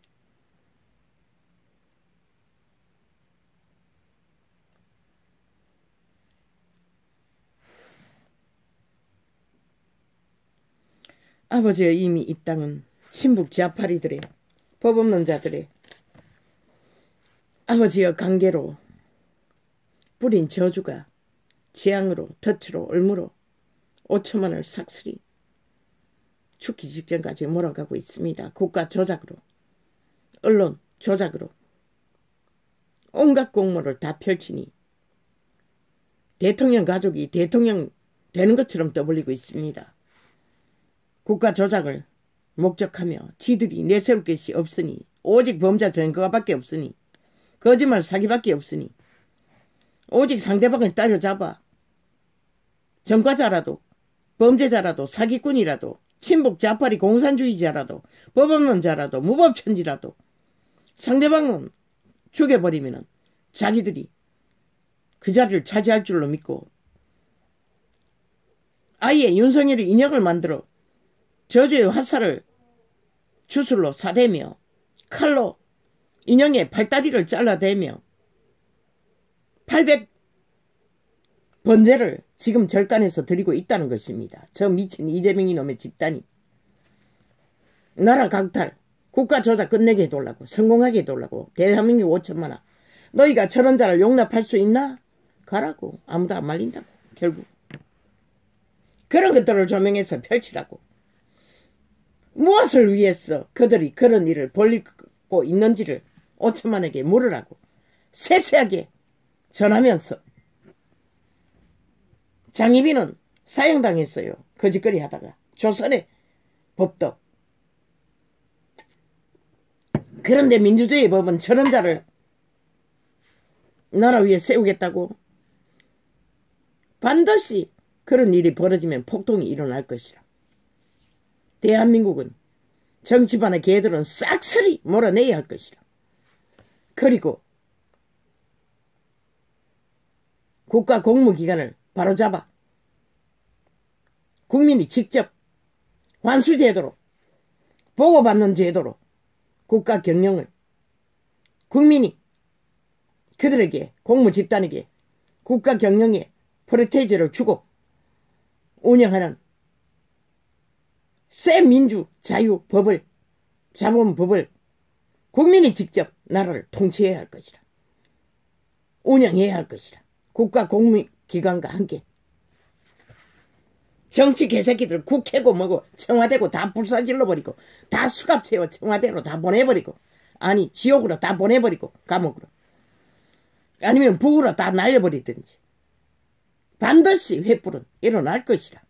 아버지의 이미 이 땅은 친북 좌파리들의 법 없는 자들의 아버지의 관계로 뿌린 저주가 재앙으로 덫으로 올무로 5천만을 삭슬이 죽기 직전까지 몰아가고 있습니다. 국가 조작으로 언론 조작으로 온갖 공모를 다 펼치니 대통령 가족이 대통령 되는 것처럼 떠벌리고 있습니다. 국가 조작을 목적하며 지들이 내세울 것이 없으니 오직 범죄 증거밖에 없으니 거짓말 사기밖에 없으니 오직 상대방을 따려잡아 전과자라도 범죄자라도 사기꾼이라도 친북 좌파리 공산주의자라도 법 없는 자라도 무법천지라도 상대방은 죽여버리면 자기들이 그 자리를 차지할 줄로 믿고 아예 윤석열이 인형을 만들어 저주의 화살을 주술로 사대며 칼로 인형의 발다리를 잘라대며 800번제를 지금 절간에서 드리고 있다는 것입니다. 저 미친 이재명 이놈의 집단이 나라 강탈, 국가 조작 끝내게 해달라고, 성공하게 해달라고, 대한민국 5천만 원. 너희가 저런 자를 용납할 수 있나? 가라고. 아무도 안 말린다고. 결국 그런 것들을 조명해서 펼치라고. 무엇을 위해서 그들이 그런 일을 벌이고 있는지를 5천만에게 물으라고. 세세하게 전하면서. 장희빈은 사형당했어요. 거짓거리 하다가. 조선의 법도. 그런데 민주주의 법은 저런 자를 나라 위에 세우겠다고. 반드시 그런 일이 벌어지면 폭동이 일어날 것이라. 대한민국은 정치반의 개들은 싹쓸이 몰아내야 할 것이라. 그리고 국가 공무기관을 바로잡아 국민이 직접 환수제도로 보고받는 제도로 국가 경영을 국민이 그들에게 공무집단에게 국가 경영에 프로테이지를 주고 운영하는 새 민주 자유 법을 자본법을 국민이 직접 나라를 통치해야 할 것이라. 운영해야 할 것이라. 국가 공무기관과 함께. 정치 개새끼들 국회고 뭐고 청와대고 다 불사질러버리고 다 수갑 채워 청와대로 다 보내버리고 아니 지옥으로 다 보내버리고 감옥으로 아니면 북으로 다 날려버리든지 반드시 횃불은 일어날 것이라.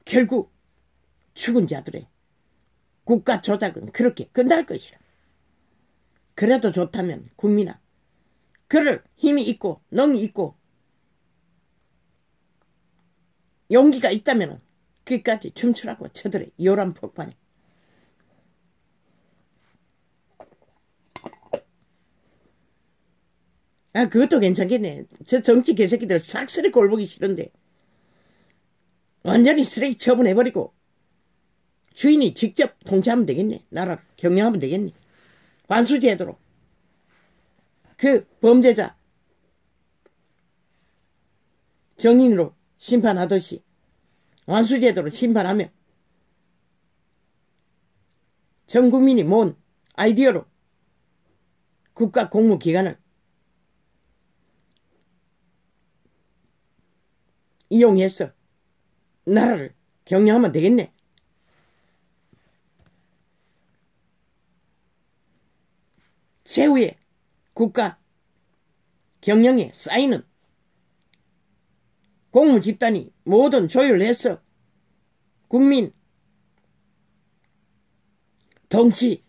결국 죽은 자들의 국가 조작은 그렇게 끝날 것이라. 그래도 좋다면 국민아 그럴 힘이 있고 능이 있고 용기가 있다면 끝까지 춤추라고. 저들의 요란 폭발에. 아 그것도 괜찮겠네. 저 정치 개새끼들 싹쓸이 꼴보기 싫은데 완전히 쓰레기 처분해버리고 주인이 직접 통치하면 되겠네. 나라를 경영하면 되겠네. 환수제도로 그 범죄자 정인으로 심판하듯이 환수제도로 심판하며 전 국민이 모은 아이디어로 국가 공무기관을 이용해서 나라를 경영하면 되겠네. 최후의 국가 경영에 쌓이는 공무집단이 모든 조율해서 국민, 정치,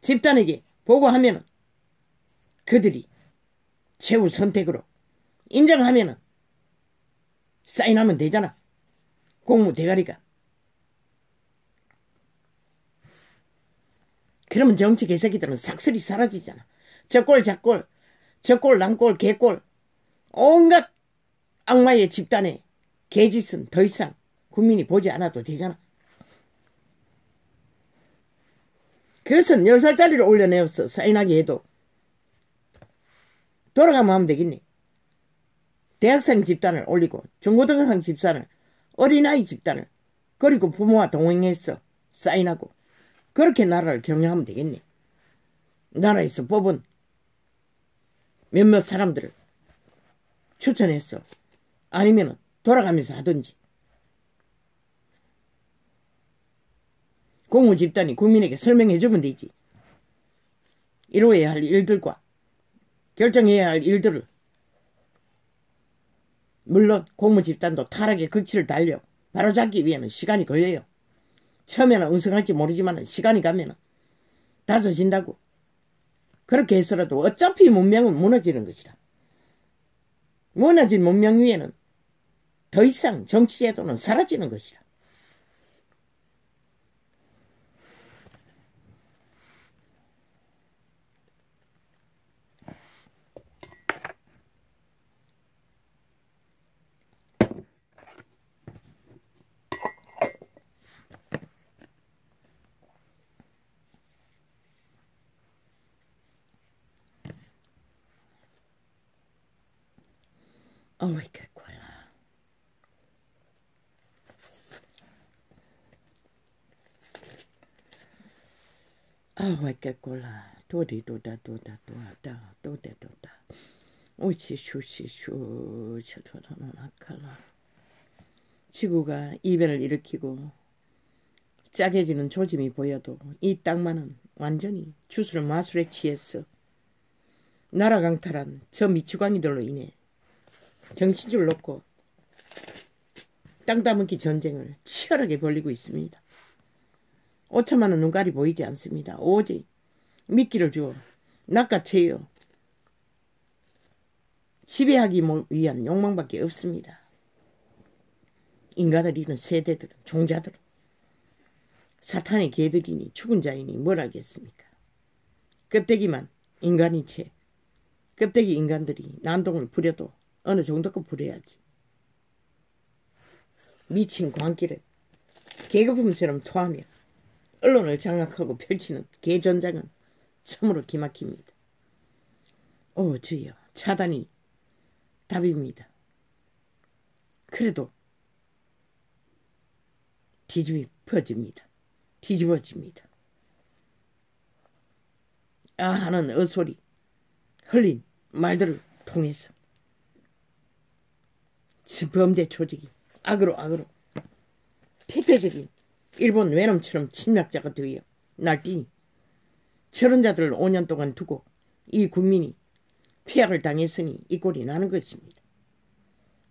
집단에게 보고하면 그들이 최후 선택으로 인정하면 사인하면 되잖아. 공무 대가리가. 그러면 정치 개새끼들은 싹쓸이 사라지잖아. 저꼴 저꼴 저꼴 남꼴 개꼴 온갖 악마의 집단의 개짓은 더 이상 국민이 보지 않아도 되잖아. 그것은 10살짜리를 올려내어서 사인하게 해도 돌아가면 하면 되겠네. 대학생 집단을 올리고 중고등학생 집단을 어린아이 집단을 그리고 부모와 동행해서 사인하고 그렇게 나라를 경영하면 되겠네. 나라에서 뽑은 몇몇 사람들을 추천해서 아니면 돌아가면서 하든지 공무집단이 국민에게 설명해주면 되지. 이루어야 할 일들과 결정해야 할 일들을. 물론 공무집단도 타락의 극치를 달려 바로잡기 위해는 시간이 걸려요. 처음에는 응성할지 모르지만 시간이 가면 다져진다고. 그렇게 해서라도 어차피 문명은 무너지는 것이라. 무너진 문명 위에는 더 이상 정치제도는 사라지는 것이라. Oh che quella. Oh che quella. 도다. 오치슈시슈 저토는 아칼라. 지구가 이변을 일으키고 짜게지는 조짐이 보여도 이 땅만은 완전히 주술 마술에 취했어. 나라 강탈한 저 미치광이들로 인해 정신줄 놓고 땅 따먹기 전쟁을 치열하게 벌이고 있습니다. 5천만원 눈깔이 보이지 않습니다. 오직 미끼를 주어 낚아채요 지배하기 위한 욕망밖에 없습니다. 인간을 잃은 세대들은, 종자들은 사탄의 개들이니 죽은 자이니 뭘 알겠습니까? 껍데기만 인간인 채 껍데기 인간들이 난동을 부려도 어느 정도껏 부려야지. 미친 광기를 계급품처럼 토하며 언론을 장악하고 펼치는 개전장은 참으로 기막힙니다. 오 주여, 차단이 답입니다. 그래도 뒤집어집니다. 아 하는 어소리, 흘린 말들을 통해서 범죄 조직이 악으로 피폐적인 일본 외놈처럼 침략자가 되어 날뛰니 저런 자들을 5년 동안 두고 이 국민이 폐악을 당했으니 이 꼴이 나는 것입니다.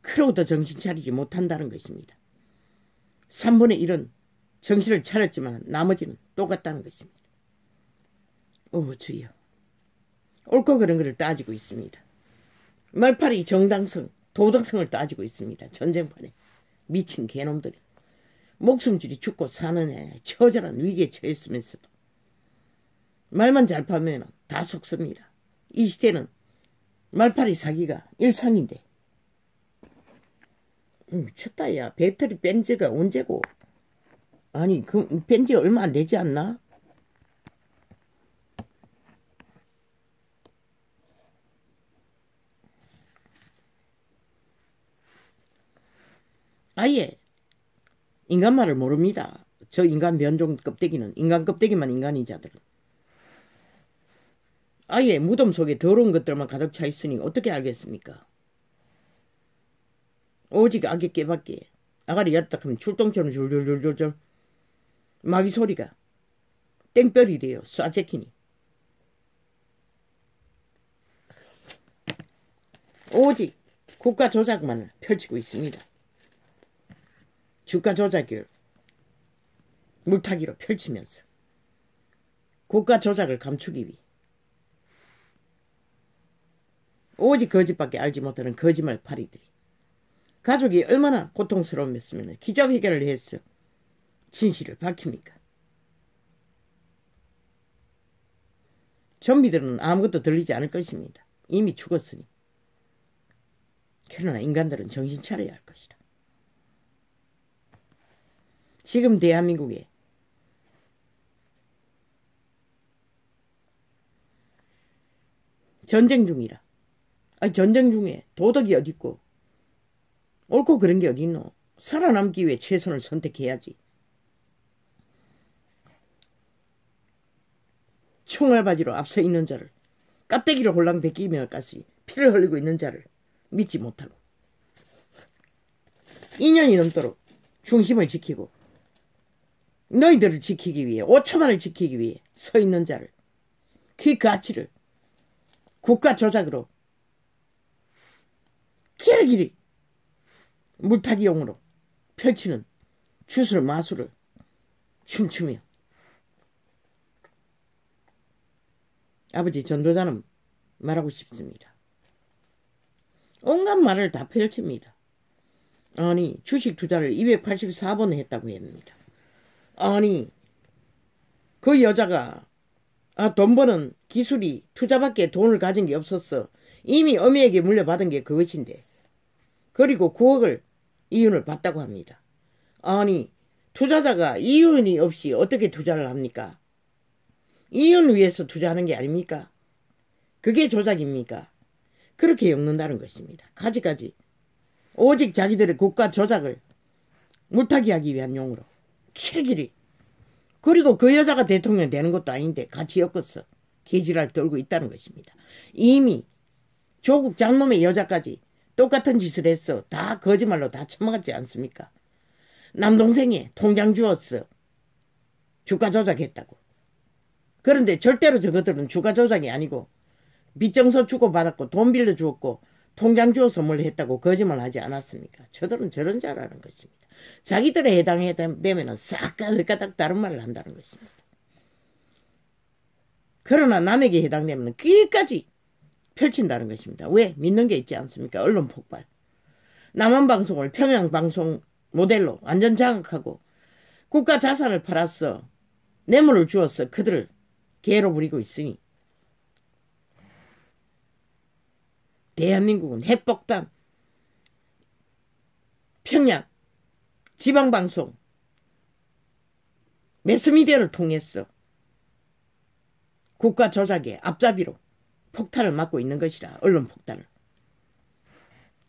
그러고도 정신 차리지 못한다는 것입니다. 3분의 1은 정신을 차렸지만 나머지는 똑같다는 것입니다. 오 주여, 옳고 그른 것을 따지고 있습니다. 말팔이 정당성, 도덕성을 따지고 있습니다. 전쟁판에 미친 개놈들이 목숨줄이 죽고 사느냐 처절한 위기에 처했으면서도 말만 잘 파면 다 속습니다. 이 시대는 말팔이 사기가 일상인데. 미쳤다 야. 배터리 뺀 지가 언제고. 아니 그 뺀 지 얼마 안 되지 않나? 아예 인간 말을 모릅니다. 저 인간 변종 껍데기는, 인간 껍데기만 인간인 자들은. 아예 무덤 속에 더러운 것들만 가득 차 있으니 어떻게 알겠습니까? 오직 악의 깨밖에 아가리 였다 하면 출동처럼 줄줄줄줄 마귀 소리가 땡볕이 돼요. 쏴제키니. 오직 국가 조작만을 펼치고 있습니다. 주가 조작을 물타기로 펼치면서 국가 조작을 감추기 위해 오직 거짓밖에 알지 못하는 거짓말파리들이 가족이 얼마나 고통스러웠으면 기자회견을 해서 진실을 밝힙니까? 좀비들은 아무것도 들리지 않을 것입니다. 이미 죽었으니. 그러나 인간들은 정신 차려야 할 것이다. 지금 대한민국에 전쟁 중이라. 아니 전쟁 중에 도덕이 어딨고 옳고 그런 게 어딨노. 살아남기 위해 최선을 선택해야지. 총알바지로 앞서 있는 자를, 깝대기를 홀랑 벗기며까지 피를 흘리고 있는 자를 믿지 못하고 2년이 넘도록 중심을 지키고 너희들을 지키기 위해, 5천만을 지키기 위해 서 있는 자를, 그 가치를 국가 조작으로 길이길이 물타기용으로 펼치는 주술 마술을 춤추며 아버지 전도자는 말하고 싶습니다. 온갖 말을 다 펼칩니다. 아니 주식 투자를 284번 했다고 합니다. 아니 그 여자가 돈 버는 기술이 투자밖에 돈을 가진 게 없었어. 이미 어미에게 물려받은 게 그것인데. 그리고 9억을 이윤을 봤다고 합니다. 아니 투자자가 이윤이 없이 어떻게 투자를 합니까? 이윤 위해서 투자하는 게 아닙니까? 그게 조작입니까? 그렇게 엮는다는 것입니다. 가지가지 오직 자기들의 국가 조작을 물타기 하기 위한 용으로 길길이. 그리고 그 여자가 대통령 되는 것도 아닌데 같이 엮어서 개지랄 떨고 있다는 것입니다. 이미 조국 장놈의 여자까지 똑같은 짓을 했어. 다 거짓말로 다 처먹었지 않습니까? 남동생이 통장 주었어. 주가 조작했다고. 그런데 절대로 저것들은 주가 조작이 아니고 빚정서 주고받았고 돈 빌려주었고 통장 주어서 뭘 했다고 거짓말 하지 않았습니까? 저들은 저런 자라는 것입니다. 자기들에 해당되면 싹 까딱 다른 말을 한다는 것입니다. 그러나 남에게 해당되면 끝까지 펼친다는 것입니다. 왜? 믿는 게 있지 않습니까? 언론 폭발. 남한방송을 평양방송 모델로 완전 장악하고 국가 자산을 팔았어. 뇌물을 주었어. 그들을 개로 부리고 있으니 대한민국은 핵폭탄, 평양, 지방방송, 매스미디어를 통해서 국가 조작의 앞잡이로 폭탄을 맞고 있는 것이라. 언론 폭탄을.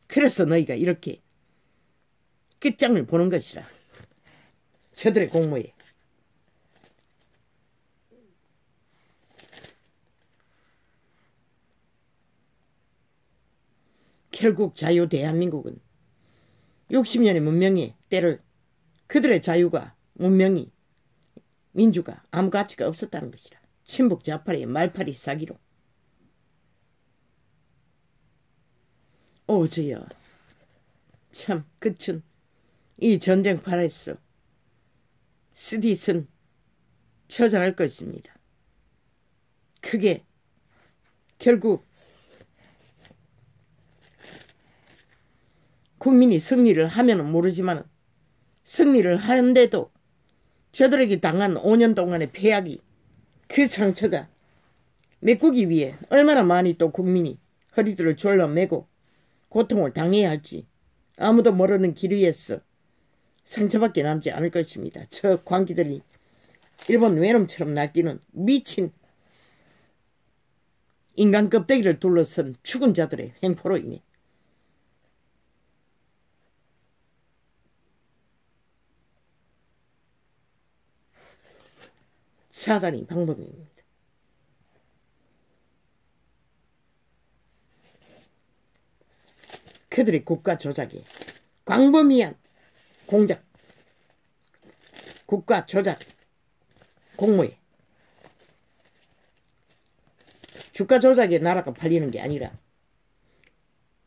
그래서 너희가 이렇게 끝장을 보는 것이라. 저들의 공모에. 결국 자유 대한민국은 60년의 문명의 때를 그들의 자유가 문명이 민주가 아무 가치가 없었다는 것이라. 친북 좌파의 말파리 사기로. 오저여 참 끝은 이 전쟁판에서 스디슨 처절할 것입니다. 그게 결국 국민이 승리를 하면은 모르지만 승리를 하는데도 저들에게 당한 5년 동안의 폐악이 그 상처가 메꾸기 위해 얼마나 많이 또 국민이 허리들을 졸라매고 고통을 당해야 할지 아무도 모르는 길 위에서 상처밖에 남지 않을 것입니다. 저 광기들이 일본 외놈처럼 날뛰는 미친 인간 껍데기를 둘러싼 죽은 자들의 횡포로 인해 사단이 방법입니다. 그들의 국가 조작에 광범위한 공작, 국가 조작 공모에 주가 조작에 나라가 팔리는 게 아니라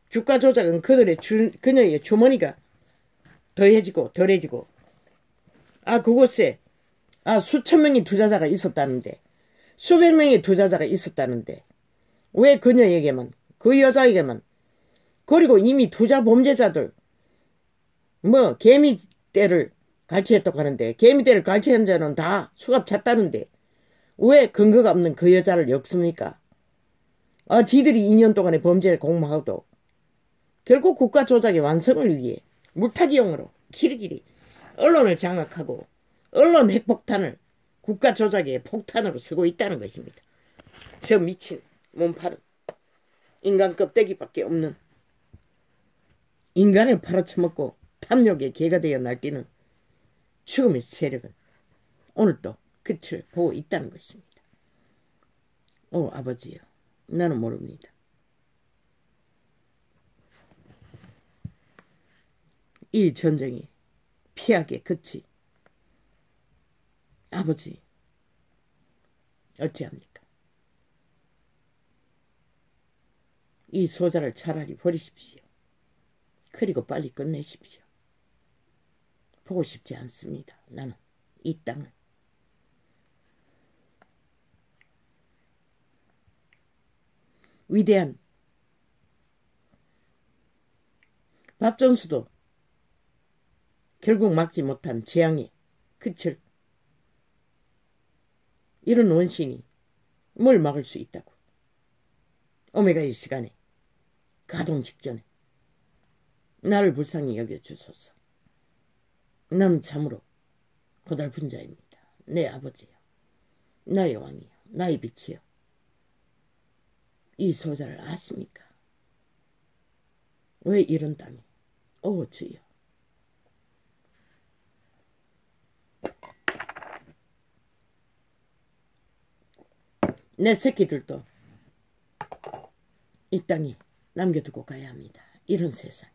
주가 조작은 그녀의 주머니가 더해지고 덜해지고 그곳에 수천 명의 투자자가 있었다는데 수백 명의 투자자가 있었다는데 왜 그녀에게만 그 여자에게만 그리고 이미 투자 범죄자들 개미떼를 갈취했다고 하는데 개미떼를 갈취한 자는 다 수갑 찼다는데 왜 근거가 없는 그 여자를 엮습니까? 지들이 2년 동안의 범죄를 공모하고도 결국 국가 조작의 완성을 위해 물타기용으로 길이길이 언론을 장악하고 언론 핵폭탄을 국가 조작의 폭탄으로 쓰고 있다는 것입니다. 저 미친 몸팔은 인간 껍데기밖에 없는 인간을 팔아쳐먹고 탐욕의 개가 되어 날뛰는 죽음의 세력은 오늘도 끝을 보고 있다는 것입니다. 아버지요, 나는 모릅니다. 이 전쟁이 피하게 끝이 아버지 어찌합니까? 이 소자를 차라리 버리십시오. 그리고 빨리 끝내십시오. 보고 싶지 않습니다. 나는 이 땅을. 위대한 밥 존스도 결국 막지 못한 재앙의 끝을 이런 원신이 뭘 막을 수 있다고. 오메가의 시간에 가동 직전에 나를 불쌍히 여겨주소서. 나는 참으로 고달픈 자입니다. 내 아버지여, 나의 왕이여, 나의 빛이여. 이 소자를 아십니까? 왜 이런 땅에 어찌요. 내 새끼들도 이 땅에 남겨두고 가야 합니다. 이런 세상.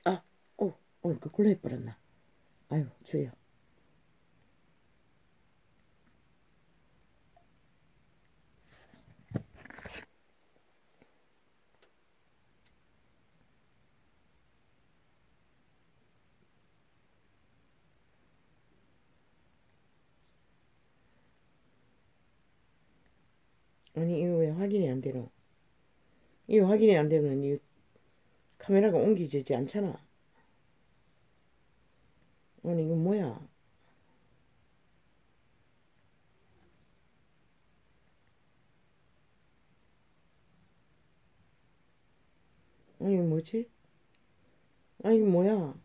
아, 오늘 거꾸로 해버렸나. 아유, 주여. 아니, 이거 왜 확인이 안 되노? 이거 확인이 안 되면 이 카메라가 옮기지지 않잖아. 아니, 이거 뭐야? 아니, 이거 뭐지? 아니, 이거 뭐야?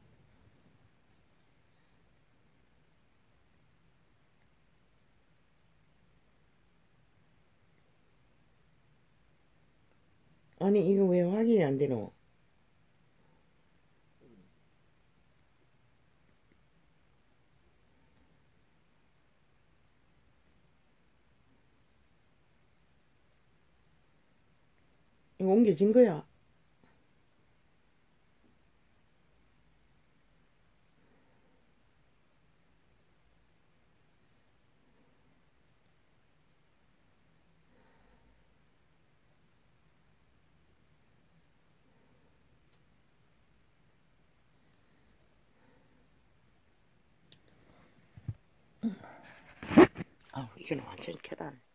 아니, 이거 왜 확인이 안 되노? 이거 옮겨진 거야. 이거는 완전히 계단.